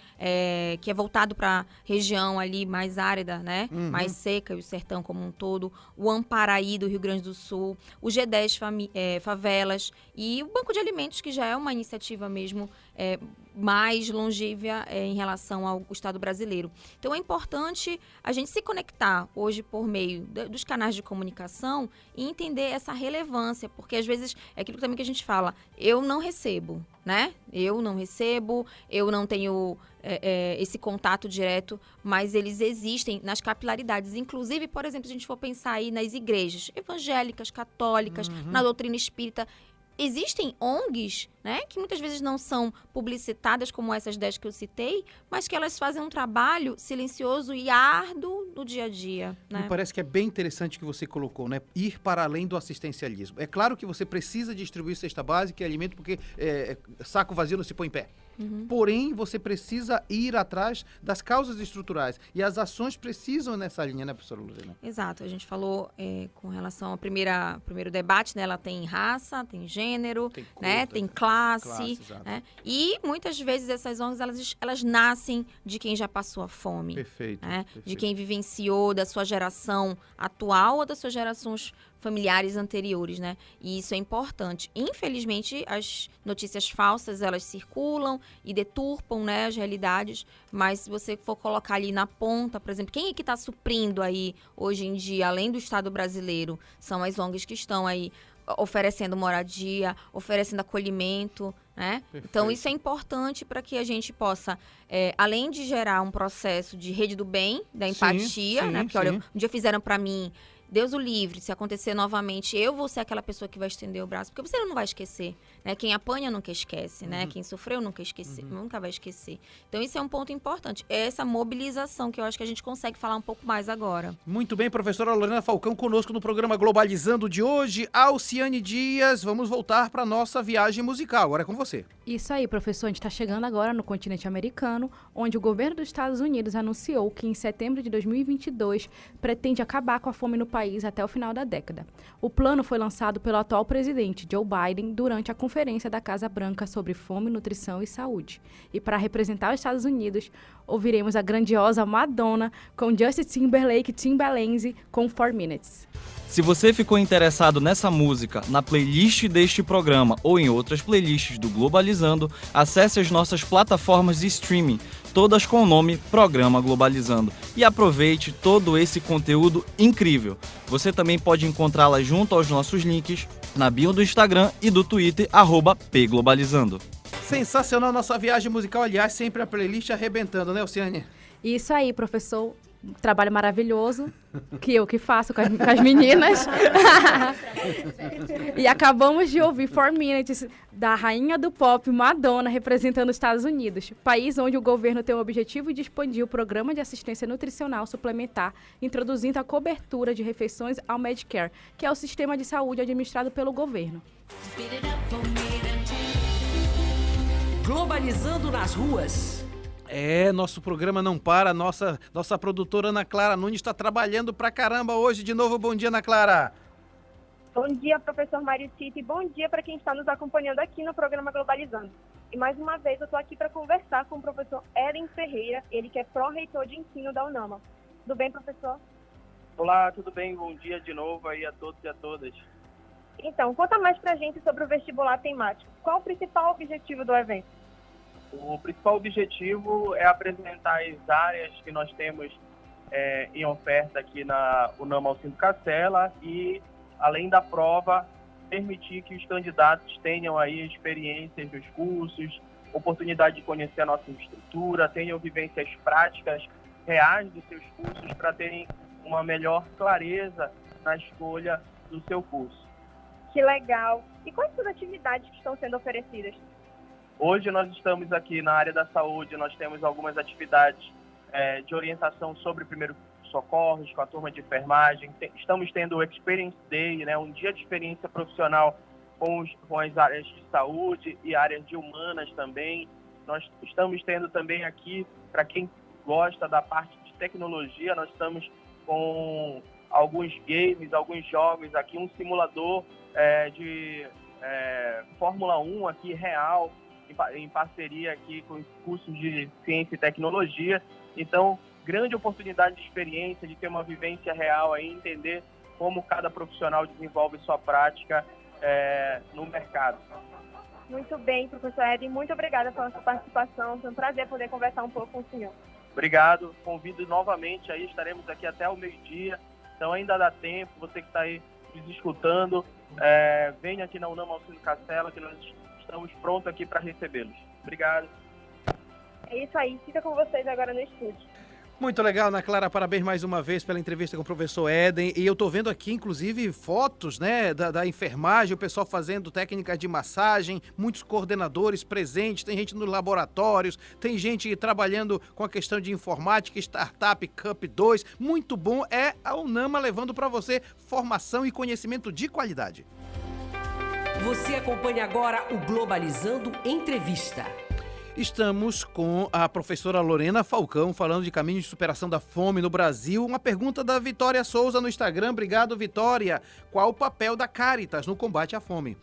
que é voltado para a região ali mais árida, né, mais seca, e o sertão como um todo, o Amparaí do Rio Grande do Sul, o G10 Favelas e o Banco de Alimentos, que já é uma iniciativa mesmo mais longeva em relação ao Estado brasileiro. Então, é importante a gente se conectar hoje por meio dos canais de comunicação e entender essa relevância, porque às vezes é aquilo também que a gente fala, eu não recebo, né? Eu não tenho esse contato direto, mas eles existem nas capilaridades. Inclusive, por exemplo, se a gente for pensar aí nas igrejas evangélicas, católicas, na doutrina espírita, existem ONGs, né, que muitas vezes não são publicitadas como essas 10 que eu citei, mas que elas fazem um trabalho silencioso e árduo no dia a dia. Né? Me parece que é bem interessante o que você colocou, né? Ir para além do assistencialismo. É claro que você precisa distribuir cesta básica e alimento, porque saco vazio não se põe em pé. Porém, você precisa ir atrás das causas estruturais. E as ações precisam nessa linha, né, professora Lorena? Exato. A gente falou com relação ao primeiro debate, né? Ela tem raça, tem gênero, tem, né? Tem classe. classe, né? E muitas vezes essas ONGs, elas nascem de quem já passou a fome. Perfeito, né? perfeito. De quem vivenciou, da sua geração atual ou das suas gerações familiares anteriores, né? E isso é importante. Infelizmente, as notícias falsas, elas circulam e deturpam, né, as realidades, mas se você for colocar ali na ponta, por exemplo, quem é que está suprindo aí, hoje em dia, além do Estado brasileiro, são as ONGs que estão aí oferecendo moradia, oferecendo acolhimento, né? Então, isso é importante para que a gente possa, além de gerar um processo de rede do bem, da empatia, né? Porque, olha, um dia fizeram para mim, Deus o livre, se acontecer novamente, eu vou ser aquela pessoa que vai estender o braço, porque você não vai esquecer, né? Quem apanha nunca esquece, né? Quem sofreu nunca vai esquecer. Então, isso é um ponto importante. É essa mobilização que eu acho que a gente consegue falar um pouco mais agora. Muito bem, professora Lorena Falcão conosco no programa Globalizando de hoje. Alciane Dias, vamos voltar para nossa viagem musical. Agora é com você. Isso aí, professor. A gente está chegando agora no continente americano, onde o governo dos Estados Unidos anunciou que em setembro de 2022 pretende acabar com a fome no país até o final da década. O plano foi lançado pelo atual presidente Joe Biden durante a conferência da Casa Branca sobre fome, nutrição e saúde. E para representar os Estados Unidos, ouviremos a grandiosa Madonna com Justin Timberlake e Timbaland com 4 Minutes. Se você ficou interessado nessa música, na playlist deste programa ou em outras playlists do Globalizando, acesse as nossas plataformas de streaming, todas com o nome Programa Globalizando, e aproveite todo esse conteúdo incrível. Você também pode encontrá-la junto aos nossos links na bio do Instagram e do Twitter, @pglobalizando. Sensacional nossa viagem musical, aliás, sempre a playlist arrebentando, né, Alciane? Isso aí, professor. Trabalho maravilhoso, que eu que faço com as meninas. E acabamos de ouvir 4 Minutes, da rainha do pop, Madonna, representando os Estados Unidos, país onde o governo tem o objetivo de expandir o programa de assistência nutricional suplementar, introduzindo a cobertura de refeições ao Medicare, que é o sistema de saúde administrado pelo governo. Globalizando nas ruas. Nosso programa não para, nossa produtora Ana Clara Nunes está trabalhando pra caramba hoje. De novo, bom dia, Ana Clara. Bom dia, professor Mário Tito, e bom dia para quem está nos acompanhando aqui no programa Globalizando. E mais uma vez eu estou aqui para conversar com o professor Éden Ferreira, ele que é pró-reitor de ensino da UNAMA. Tudo bem, professor? Olá, tudo bem? Bom dia de novo aí a todos e a todas. Então, conta mais pra gente sobre o vestibular temático. Qual o principal objetivo do evento? O principal objetivo é apresentar as áreas que nós temos em oferta aqui na UNAMA Alcindo Castella e, além da prova, permitir que os candidatos tenham aí experiências dos cursos, oportunidade de conhecer a nossa estrutura, tenham vivências práticas reais dos seus cursos para terem uma melhor clareza na escolha do seu curso. Que legal! E quais são as atividades que estão sendo oferecidas? Hoje nós estamos aqui na área da saúde, nós temos algumas atividades de orientação sobre primeiros socorros com a turma de enfermagem. Estamos tendo o Experience Day, né, um dia de experiência profissional com as áreas de saúde e áreas de humanas também. Nós estamos tendo também aqui, para quem gosta da parte de tecnologia, nós estamos com alguns games, alguns jogos aqui, um simulador de Fórmula 1 aqui real, em parceria aqui com os cursos de ciência e tecnologia. Então, grande oportunidade de experiência, de ter uma vivência real aí, entender como cada profissional desenvolve sua prática no mercado. Muito bem, professor Éden, muito obrigada pela sua participação. Foi um prazer poder conversar um pouco com o senhor. Obrigado, convido novamente aí, estaremos aqui até o meio-dia, então ainda dá tempo, você que está aí nos escutando, venha aqui na UNAMA Alcindo Castella, que nós estamos prontos aqui para recebê-los. Obrigado. É isso aí, fica com vocês agora no estúdio. Muito legal, Ana Clara, parabéns mais uma vez pela entrevista com o professor Éden. E eu tô vendo aqui, inclusive, fotos, né, da enfermagem, o pessoal fazendo técnicas de massagem, muitos coordenadores presentes, tem gente nos laboratórios, tem gente trabalhando com a questão de informática, startup, Cup 2. Muito bom, é a UNAMA levando para você formação e conhecimento de qualidade. Você acompanha agora o Globalizando Entrevista. Estamos com a professora Lorena Falcão falando de caminho de superação da fome no Brasil. Uma pergunta da Vitória Souza no Instagram. Obrigado, Vitória. Qual o papel da Caritas no combate à fome?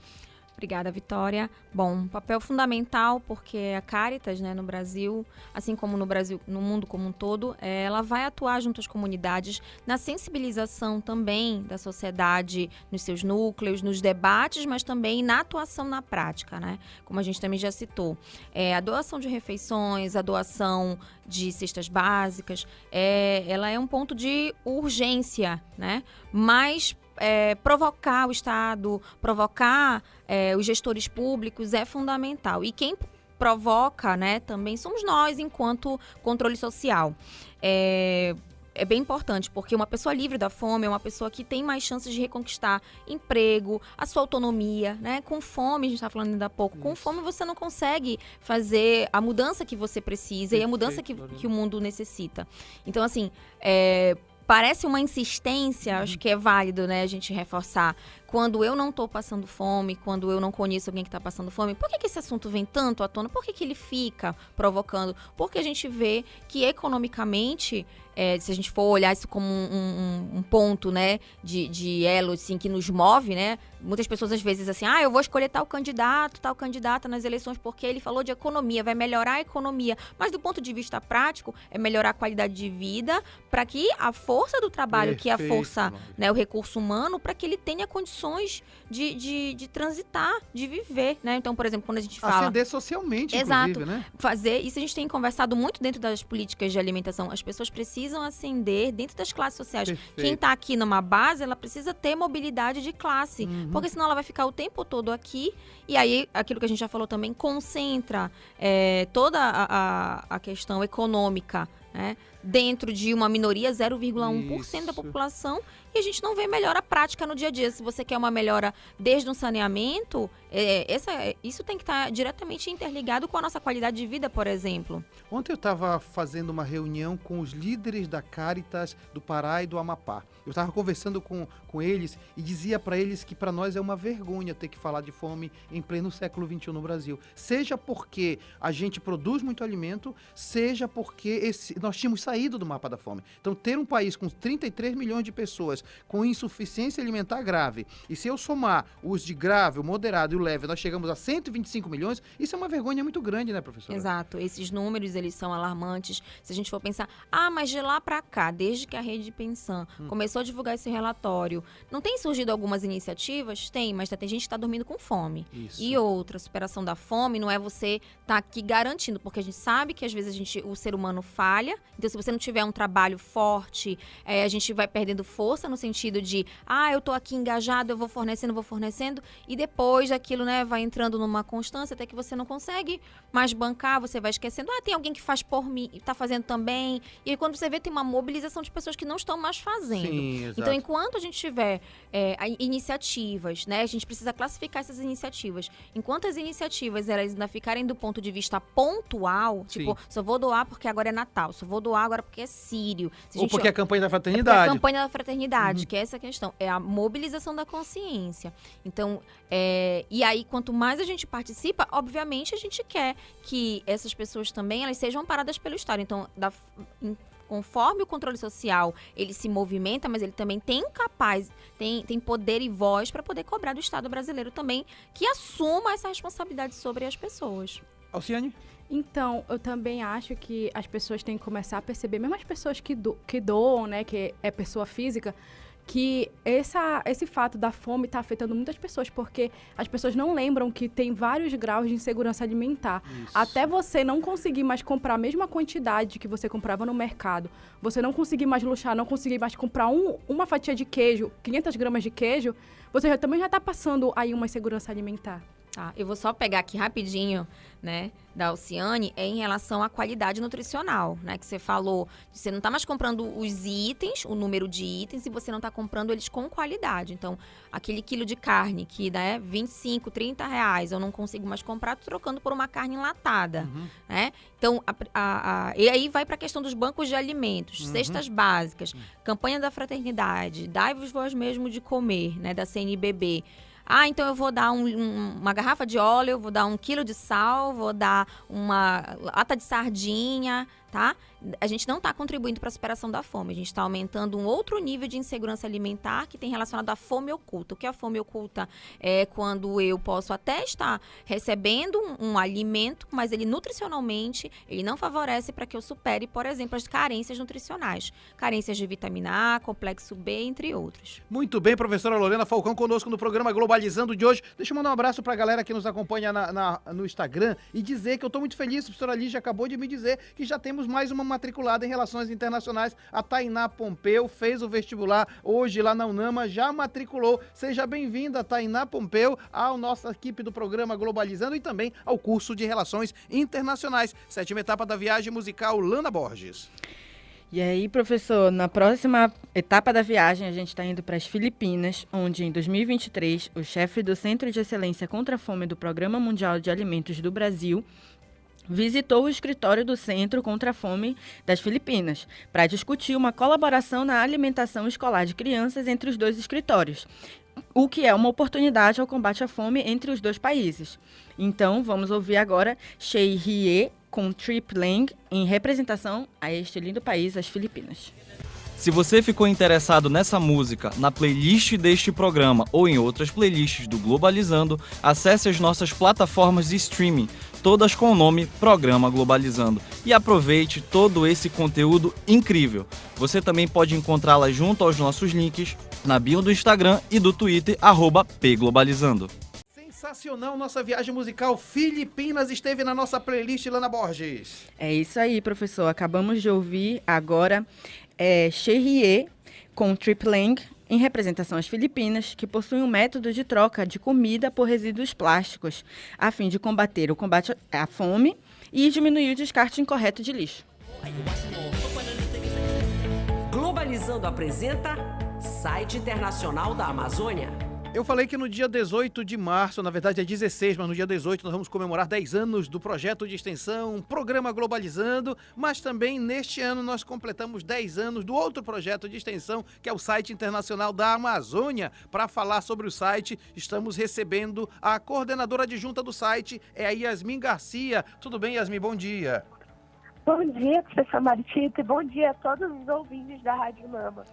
Obrigada, Vitória. Bom, um papel fundamental, porque a Caritas, né, no Brasil, assim como no Brasil, no mundo como um todo, ela vai atuar junto às comunidades na sensibilização também da sociedade, nos seus núcleos, nos debates, mas também na atuação na prática, né? Como a gente também já citou. A doação de refeições, a doação de cestas básicas, ela é um ponto de urgência, né? Mas provocar o Estado, provocar os gestores públicos é fundamental. E quem provoca, né, também somos nós, enquanto controle social. É bem importante, porque uma pessoa livre da fome é uma pessoa que tem mais chances de reconquistar emprego, a sua autonomia, né? Com fome, a gente está falando ainda há pouco, com fome você não consegue fazer a mudança que você precisa e a mudança que o mundo necessita. Então, assim, parece uma insistência, acho que é válido, né, a gente reforçar. Quando eu não estou passando fome, quando eu não conheço alguém que está passando fome, por que esse assunto vem tanto à tona? Por que ele fica provocando? Porque a gente vê que economicamente, se a gente for olhar isso como um ponto, né, de elo, assim, que nos move, né? Muitas pessoas às vezes assim, eu vou escolher tal candidata nas eleições porque ele falou de economia, vai melhorar a economia. Mas do ponto de vista prático, é melhorar a qualidade de vida para que a força do trabalho, que é a força, né, o recurso humano, para que ele tenha condições de transitar, de viver, né? Então, por exemplo, quando a gente fala... Ascender socialmente, exato, inclusive, né? Fazer, isso a gente tem conversado muito dentro das políticas de alimentação. As pessoas precisam ascender dentro das classes sociais. Perfeito. Quem está aqui numa base, ela precisa ter mobilidade de classe, porque senão ela vai ficar o tempo todo aqui, e aí, aquilo que a gente já falou também, concentra toda a questão econômica, né, dentro de uma minoria, 0,1% da população, e a gente não vê melhora prática no dia a dia. Se você quer uma melhora desde um saneamento, isso tem que estar diretamente interligado com a nossa qualidade de vida, por exemplo. Ontem eu estava fazendo uma reunião com os líderes da Caritas do Pará e do Amapá. Eu estava conversando com eles e dizia para eles que para nós é uma vergonha ter que falar de fome em pleno século XXI no Brasil. Seja porque a gente produz muito alimento, seja porque nós tínhamos saído do mapa da fome. Então, ter um país com 33 milhões de pessoas com insuficiência alimentar grave, e se eu somar os de grave, o moderado e o leve, nós chegamos a 125 milhões, isso é uma vergonha muito grande, né, professora? Exato. Esses números, eles são alarmantes. Se a gente for pensar, mas de lá para cá, desde que a Rede Pensan começou a divulgar esse relatório, não tem surgido algumas iniciativas? Tem, mas tem gente que está dormindo com fome. Isso. E outra, superação da fome não é você estar aqui garantindo, porque a gente sabe que às vezes o ser humano falha. Então, se você não tiver um trabalho forte, a gente vai perdendo força no sentido de, eu tô aqui engajado, eu vou fornecendo, e depois aquilo, né, vai entrando numa constância até que você não consegue mais bancar, você vai esquecendo, tem alguém que faz por mim, tá fazendo também, e aí quando você vê, tem uma mobilização de pessoas que não estão mais fazendo. Sim, exato. Então, enquanto a gente tiver iniciativas, né, a gente precisa classificar essas iniciativas. Enquanto as iniciativas, elas ainda ficarem do ponto de vista pontual, Sim. tipo, só vou doar porque agora é Natal, só vou doar agora porque é Sírio. Ou porque é a campanha da fraternidade. É a campanha da fraternidade, que é essa questão, é a mobilização da consciência. Então, e aí, quanto mais a gente participa, obviamente a gente quer que essas pessoas também, elas sejam amparadas pelo Estado. Então, conforme o controle social, ele se movimenta, mas ele também tem poder e voz para poder cobrar do Estado brasileiro também, que assuma essa responsabilidade sobre as pessoas. Alciane? Então, eu também acho que as pessoas têm que começar a perceber, mesmo as pessoas que doam, né, que é pessoa física, que esse fato da fome está afetando muitas pessoas, porque as pessoas não lembram que tem vários graus de insegurança alimentar. Isso. Até você não conseguir mais comprar a mesma quantidade que você comprava no mercado, você não conseguir mais luxar, não conseguir mais comprar uma fatia de queijo, 500 gramas de queijo, você também já está passando aí uma insegurança alimentar. Eu vou só pegar aqui rapidinho, né, da Alciane, em relação à qualidade nutricional, né, que você falou, você não está mais comprando os itens, o número de itens, e você não está comprando eles com qualidade. Então, aquele quilo de carne que, né, 25, 30 reais, eu não consigo mais comprar, tô trocando por uma carne enlatada, né? Então, e aí vai para a questão dos bancos de alimentos, cestas básicas, campanha da fraternidade, dai-vos vós mesmo de comer, né, da CNBB. Então eu vou dar uma garrafa de óleo, vou dar 1 quilo de sal, vou dar uma lata de sardinha, tá? a gente não está contribuindo para a superação da fome. A gente está aumentando um outro nível de insegurança alimentar que tem relacionado à fome oculta. O que é a fome oculta? É quando eu posso até estar recebendo um alimento, mas ele nutricionalmente, ele não favorece para que eu supere, por exemplo, as carências nutricionais. Carências de vitamina A, complexo B, entre outros. Muito bem, professora Lorena Falcão conosco no programa Globalizando de hoje. Deixa eu mandar um abraço para a galera que nos acompanha no Instagram e dizer que eu estou muito feliz. A professora Lígia acabou de me dizer que já temos mais uma matriculada em Relações Internacionais. A Tainá Pompeu fez o vestibular hoje lá na UNAMA, já matriculou. Seja bem-vinda, Tainá Pompeu, à nossa equipe do programa Globalizando e também ao curso de Relações Internacionais. 7ª etapa da viagem musical Lana Borges. E aí, professor, na próxima etapa da viagem, a gente está indo para as Filipinas, onde em 2023, o chefe do Centro de Excelência contra a Fome do Programa Mundial de Alimentos do Brasil visitou o escritório do Centro contra a Fome das Filipinas para discutir uma colaboração na alimentação escolar de crianças entre os dois escritórios, o que é uma oportunidade ao combate à fome entre os dois países. Então, vamos ouvir agora Shei Hye com Trip Lang em representação a este lindo país, as Filipinas. Se você ficou interessado nessa música, na playlist deste programa ou em outras playlists do Globalizando, acesse as nossas plataformas de streaming, todas com o nome Programa Globalizando, e aproveite todo esse conteúdo incrível. Você também pode encontrá-la junto aos nossos links na bio do Instagram e do Twitter, @pglobalizando. Sensacional, nossa viagem musical Filipinas esteve na nossa playlist, Lana Borges. É isso aí, professor. Acabamos de ouvir agora Shei Hye com Trip Lang, em representação às Filipinas, que possui um método de troca de comida por resíduos plásticos, a fim de combater o combate à fome e diminuir o descarte incorreto de lixo. Globalizando apresenta Site Internacional da Amazônia. Eu falei que no dia 18 de março, na verdade é 16, mas no dia 18 nós vamos comemorar 10 anos do projeto de extensão, Programa Globalizando, mas também neste ano nós completamos 10 anos do outro projeto de extensão, que é o Site Internacional da Amazônia. Para falar sobre o site, estamos recebendo a coordenadora adjunta do site, é a Yasmin Garcia. Tudo bem, Yasmin? Bom dia. Bom dia, professor Maritito, e bom dia a todos os ouvintes da Rádio Nama.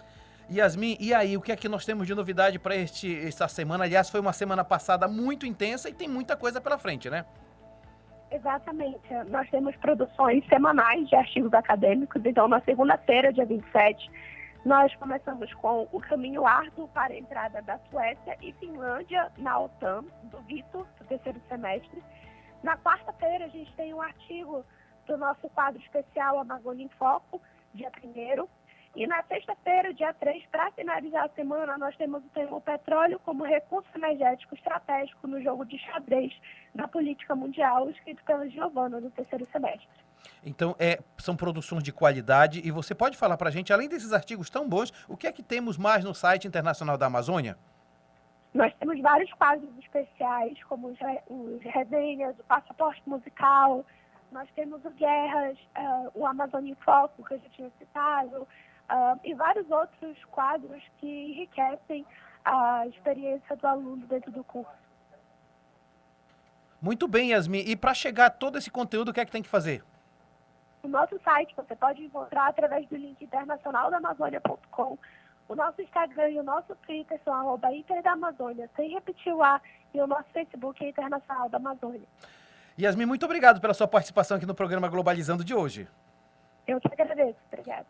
Yasmin, e aí, o que é que nós temos de novidade para esta semana? Aliás, foi uma semana passada muito intensa e tem muita coisa pela frente, né? Exatamente. Nós temos produções semanais de artigos acadêmicos. Então, na segunda-feira, dia 27, nós começamos com o caminho árduo para a entrada da Suécia e Finlândia na OTAN, do Vitor, do terceiro semestre. Na quarta-feira, a gente tem um artigo do nosso quadro especial Amazônia em Foco, dia 1º. E na sexta-feira, dia 3, para finalizar a semana, nós temos o tema petróleo como recurso energético estratégico no jogo de xadrez da política mundial, escrito pela Giovana, no terceiro semestre. Então, são produções de qualidade e você pode falar para a gente, além desses artigos tão bons, o que é que temos mais no site Internacional da Amazônia? Nós temos vários quadros especiais, como os resenhas, o passaporte musical, nós temos o Guerras, o Amazônia em Foco, que eu já tinha citado, e vários outros quadros que enriquecem a experiência do aluno dentro do curso. Muito bem, Yasmin. E para chegar a todo esse conteúdo, o que é que tem que fazer? O nosso site você pode encontrar através do link internacionaldamazônia.com. O nosso Instagram e o nosso Twitter são @interdamazônia, sem repetir o A, e o nosso Facebook é Internacional da Amazônia. Yasmin, muito obrigado pela sua participação aqui no programa Globalizando de hoje. Eu que agradeço. Obrigada.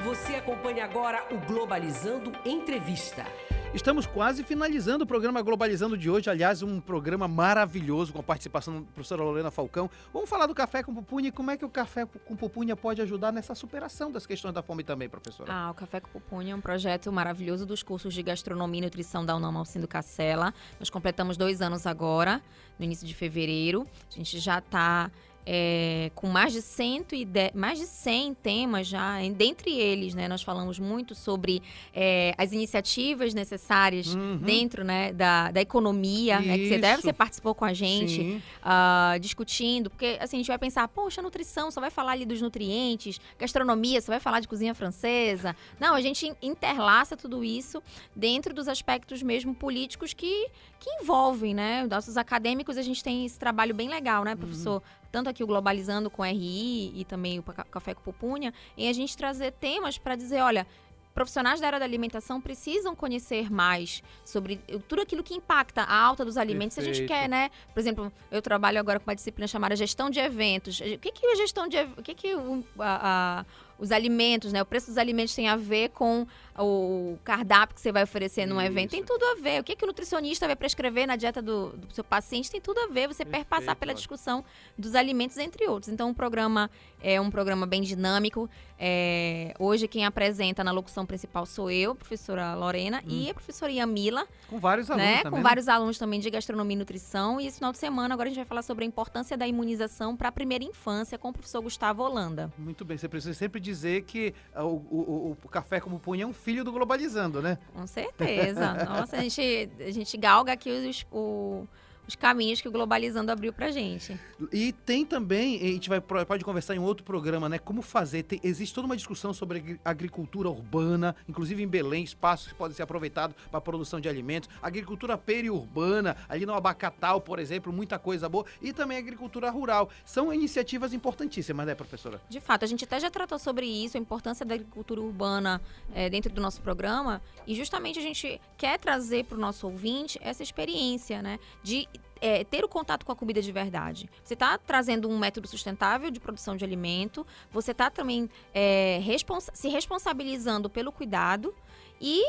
Você acompanha agora o Globalizando Entrevista. Estamos quase finalizando o programa Globalizando de hoje, aliás, um programa maravilhoso com a participação da professora Lorena Falcão. Vamos falar do café com pupunha e como é que o café com pupunha pode ajudar nessa superação das questões da fome também, professora? O Café com Pupunha é um projeto maravilhoso dos cursos de Gastronomia e Nutrição da UNAMA Alcindo Cacela. Nós completamos 2 anos agora, no início de fevereiro. A gente já está com mais de 100 temas já. Dentre eles, né, nós falamos muito sobre as iniciativas necessárias dentro, né, da economia, né, que você participou com a gente, discutindo, porque assim, a gente vai pensar, poxa, nutrição, só vai falar ali dos nutrientes, gastronomia, só vai falar de cozinha francesa. Não, a gente interlaça tudo isso dentro dos aspectos mesmo políticos que envolvem, né, nossos acadêmicos. A gente tem esse trabalho bem legal, né, professor? tanto aqui o Globalizando com RI e também o Café com Pupunha, em a gente trazer temas para dizer, olha, profissionais da área da alimentação precisam conhecer mais sobre tudo aquilo que impacta a alta dos alimentos. Perfeito. Se a gente quer, né? Por exemplo, eu trabalho agora com uma disciplina chamada gestão de eventos. O que a gestão de o que os alimentos, né? O preço dos alimentos tem a ver com o cardápio que você vai oferecer num evento. Tem tudo a ver. O que o nutricionista vai prescrever na dieta do seu paciente tem tudo a ver. Você perpassar pela discussão dos alimentos, entre outros. Então, o programa é um programa bem dinâmico. Hoje, quem apresenta na locução principal sou eu, a professora Lorena, e a professora Yamila. Com vários alunos também, Com vários alunos também de gastronomia e nutrição. E esse final de semana, agora a gente vai falar sobre a importância da imunização para a primeira infância com o professor Gustavo Holanda. Muito bem, você precisa sempre dizer que o Café com Pupunha é um filho do Globalizando, né? Com certeza. Nossa, a gente galga aqui os caminhos que o Globalizando abriu pra gente. E tem também, a gente pode conversar em outro programa, né? Como fazer, existe toda uma discussão sobre agricultura urbana, inclusive em Belém, espaços que podem ser aproveitados para a produção de alimentos, agricultura periurbana, ali no Abacatal, por exemplo, muita coisa boa, e também agricultura rural. São iniciativas importantíssimas, né, professora? De fato, a gente até já tratou sobre isso, a importância da agricultura urbana dentro do nosso programa, e justamente a gente quer trazer para o nosso ouvinte essa experiência, né, de ter o contato com a comida de verdade. Você está trazendo um método sustentável de produção de alimento, você está também se responsabilizando pelo cuidado e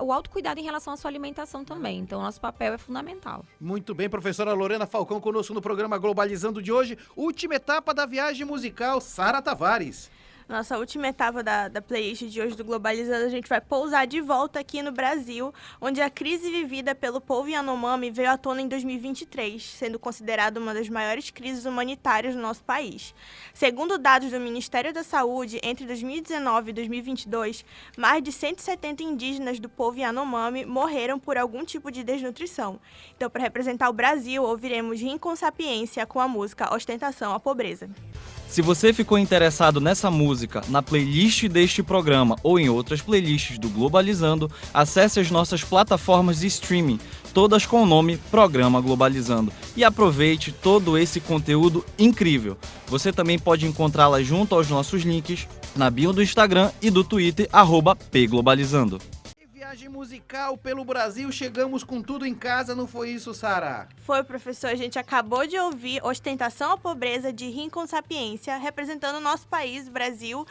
o autocuidado em relação à sua alimentação também. Então, o nosso papel é fundamental. Muito bem, professora Lorena Falcão conosco no programa Globalizando de hoje. Última etapa da viagem musical, Sara Tavares. Nossa última etapa da playlist de hoje do Globalizando, a gente vai pousar de volta aqui no Brasil, onde a crise vivida pelo povo Yanomami veio à tona em 2023, sendo considerada uma das maiores crises humanitárias do nosso país. Segundo dados do Ministério da Saúde, entre 2019 e 2022, mais de 170 indígenas do povo Yanomami morreram por algum tipo de desnutrição. Então, para representar o Brasil, ouviremos Rincon Sapiência com a música Ostentação à Pobreza. Se você ficou interessado nessa música, na playlist deste programa ou em outras playlists do Globalizando, acesse as nossas plataformas de streaming, todas com o nome Programa Globalizando, e aproveite todo esse conteúdo incrível. Você também pode encontrá-la junto aos nossos links na bio do Instagram e do Twitter, @pglobalizando. Viagem musical pelo Brasil, chegamos com tudo em casa, não foi isso, Sara? Foi, professor. A gente acabou de ouvir Ostentação à Pobreza, de Rincon Sapiência, representando o nosso país, o Brasil,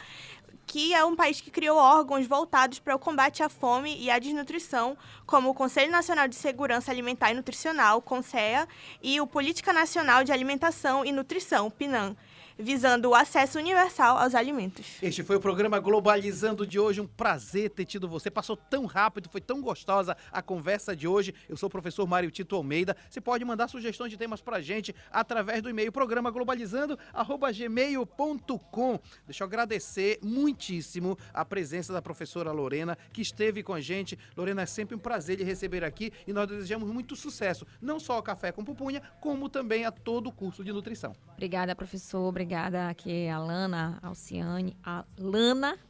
que é um país que criou órgãos voltados para o combate à fome e à desnutrição, como o Conselho Nacional de Segurança Alimentar e Nutricional, CONSEA, e o Política Nacional de Alimentação e Nutrição, PNAN, visando o acesso universal aos alimentos. Este foi o programa Globalizando de hoje, um prazer ter tido você, passou tão rápido, foi tão gostosa a conversa de hoje. Eu sou o professor Mário Tito Almeida, você pode mandar sugestões de temas pra gente através do e-mail programaglobalizando@gmail.com. Deixa eu agradecer muitíssimo a presença da professora Lorena, que esteve com a gente. Lorena, é sempre um prazer lhe receber aqui e nós desejamos muito sucesso, não só ao Café com Pupunha, como também a todo o curso de nutrição. Obrigada, professor. Obrigada aqui a Lana,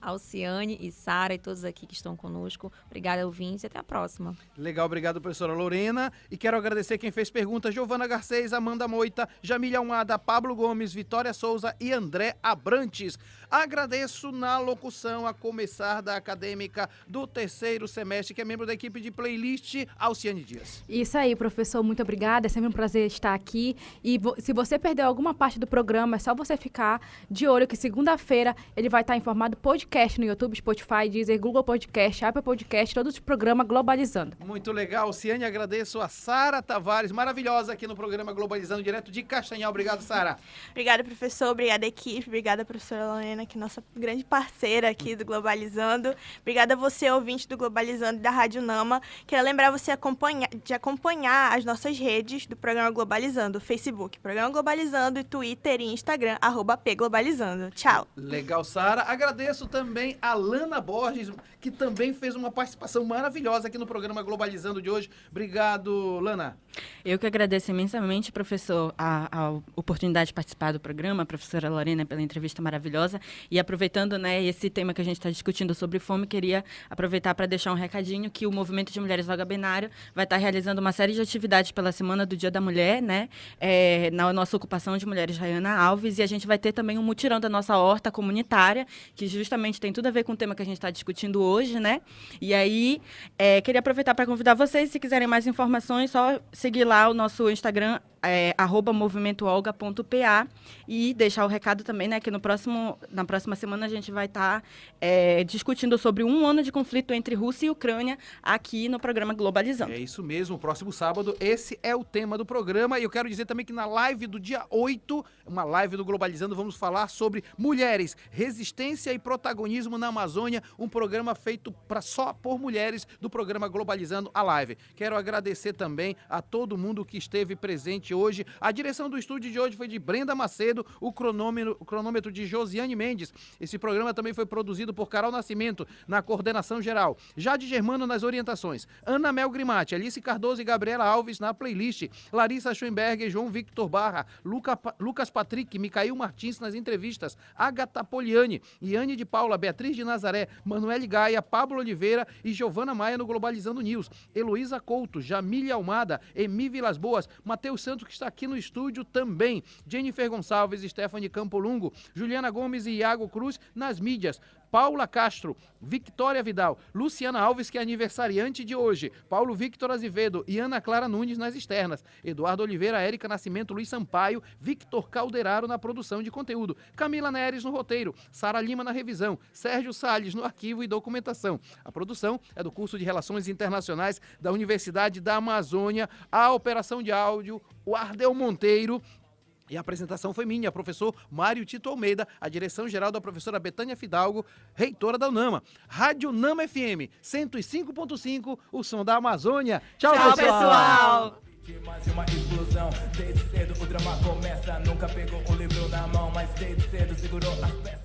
Alciane e Sara e todos aqui que estão conosco. Obrigada, ouvintes, e até a próxima. Legal, obrigado, professora Lorena. E quero agradecer quem fez perguntas: Giovana Garcês, Amanda Moita, Jamília Almada, Pablo Gomes, Vitória Souza e André Abrantes. Agradeço na locução, a começar da acadêmica do terceiro semestre, que é membro da equipe de playlist, Alciane Dias. Isso aí, professor, muito obrigada. É sempre um prazer estar aqui. E se você perdeu alguma parte do programa, é só você ficar de olho que segunda-feira ele vai estar informado podcast no YouTube, Spotify, Deezer, Google Podcast, Apple Podcast, todos os programas Globalizando. Muito legal, Ciane. Agradeço a Sara Tavares, maravilhosa aqui no programa Globalizando, direto de Castanhal. Obrigado, Sara. Obrigada, professor. Obrigada, equipe. Obrigada, professora Lorena, que é nossa grande parceira aqui do Globalizando. Obrigada a você, ouvinte do Globalizando e da Rádio Nama. Quero lembrar você de acompanhar as nossas redes do programa Globalizando, Facebook, Programa Globalizando, e Twitter e Instagram, @pglobalizando. Tchau. Legal, Sara. Agradeço também a Lana Borges, que também fez uma participação maravilhosa aqui no programa Globalizando de hoje. Obrigado, Lana. Eu que agradeço imensamente, professor, a oportunidade de participar do programa, a professora Lorena, pela entrevista maravilhosa. E aproveitando, né, esse tema que a gente está discutindo sobre fome, queria aproveitar para deixar um recadinho que o Movimento de Mulheres Vaga Binário vai estar realizando uma série de atividades pela Semana do Dia da Mulher, né, na nossa ocupação de Mulheres Rayana Alves, e a gente vai ter também um mutirão da nossa horta comunitária, que justamente tem tudo a ver com o tema que a gente está discutindo hoje, né? E aí, queria aproveitar para convidar vocês, se quiserem mais informações, só seguir lá o nosso Instagram, @movimentoolga.pa, e deixar o recado também, né, que na próxima semana a gente vai estar discutindo sobre 1 ano de conflito entre Rússia e Ucrânia aqui no programa Globalizando. É isso mesmo, próximo sábado, esse é o tema do programa, e eu quero dizer também que na live do dia 8, uma live do Globalizando, vamos falar sobre mulheres, resistência e protagonismo na Amazônia, um programa feito só por mulheres do programa Globalizando, a live. Quero agradecer também a todo mundo que esteve presente hoje. A direção do estúdio de hoje foi de Brenda Macedo, o cronômetro de Josiane Mendes. Esse programa também foi produzido por Carol Nascimento, na coordenação geral. Jade Germano nas orientações. Ana Mel Grimati, Alice Cardoso e Gabriela Alves na playlist. Larissa Schoenberger, João Victor Barra, Lucas Patrick, Micael Martins nas entrevistas. Agatha Poliani, Iane de Paula, Beatriz de Nazaré, Manuele Gaia, Pablo Oliveira e Giovana Maia no Globalizando News. Heloísa Couto, Jamília Almada, Emi Vilas Boas, Matheus Santos, que está aqui no estúdio também, Jennifer Gonçalves, Stephanie Campolungo, Juliana Gomes e Iago Cruz nas mídias, Paula Castro, Victoria Vidal, Luciana Alves, que é aniversariante de hoje, Paulo Victor Azevedo e Ana Clara Nunes nas externas, Eduardo Oliveira, Érica Nascimento, Luiz Sampaio, Victor Calderaro na produção de conteúdo, Camila Neres no roteiro, Sara Lima na revisão, Sérgio Salles no arquivo e documentação. A produção é do curso de Relações Internacionais da Universidade da Amazônia, a operação de áudio, o Ardel Monteiro. E a apresentação foi minha, professor Mário Tito Almeida, a direção geral da professora Betânia Fidalgo, reitora da UNAMA. Rádio Nama FM 105.5, o som da Amazônia. Tchau, pessoal! Mais uma explosão, desde cedo o drama começa. Nunca pegou um livro na mão, mas desde cedo segurou as peças.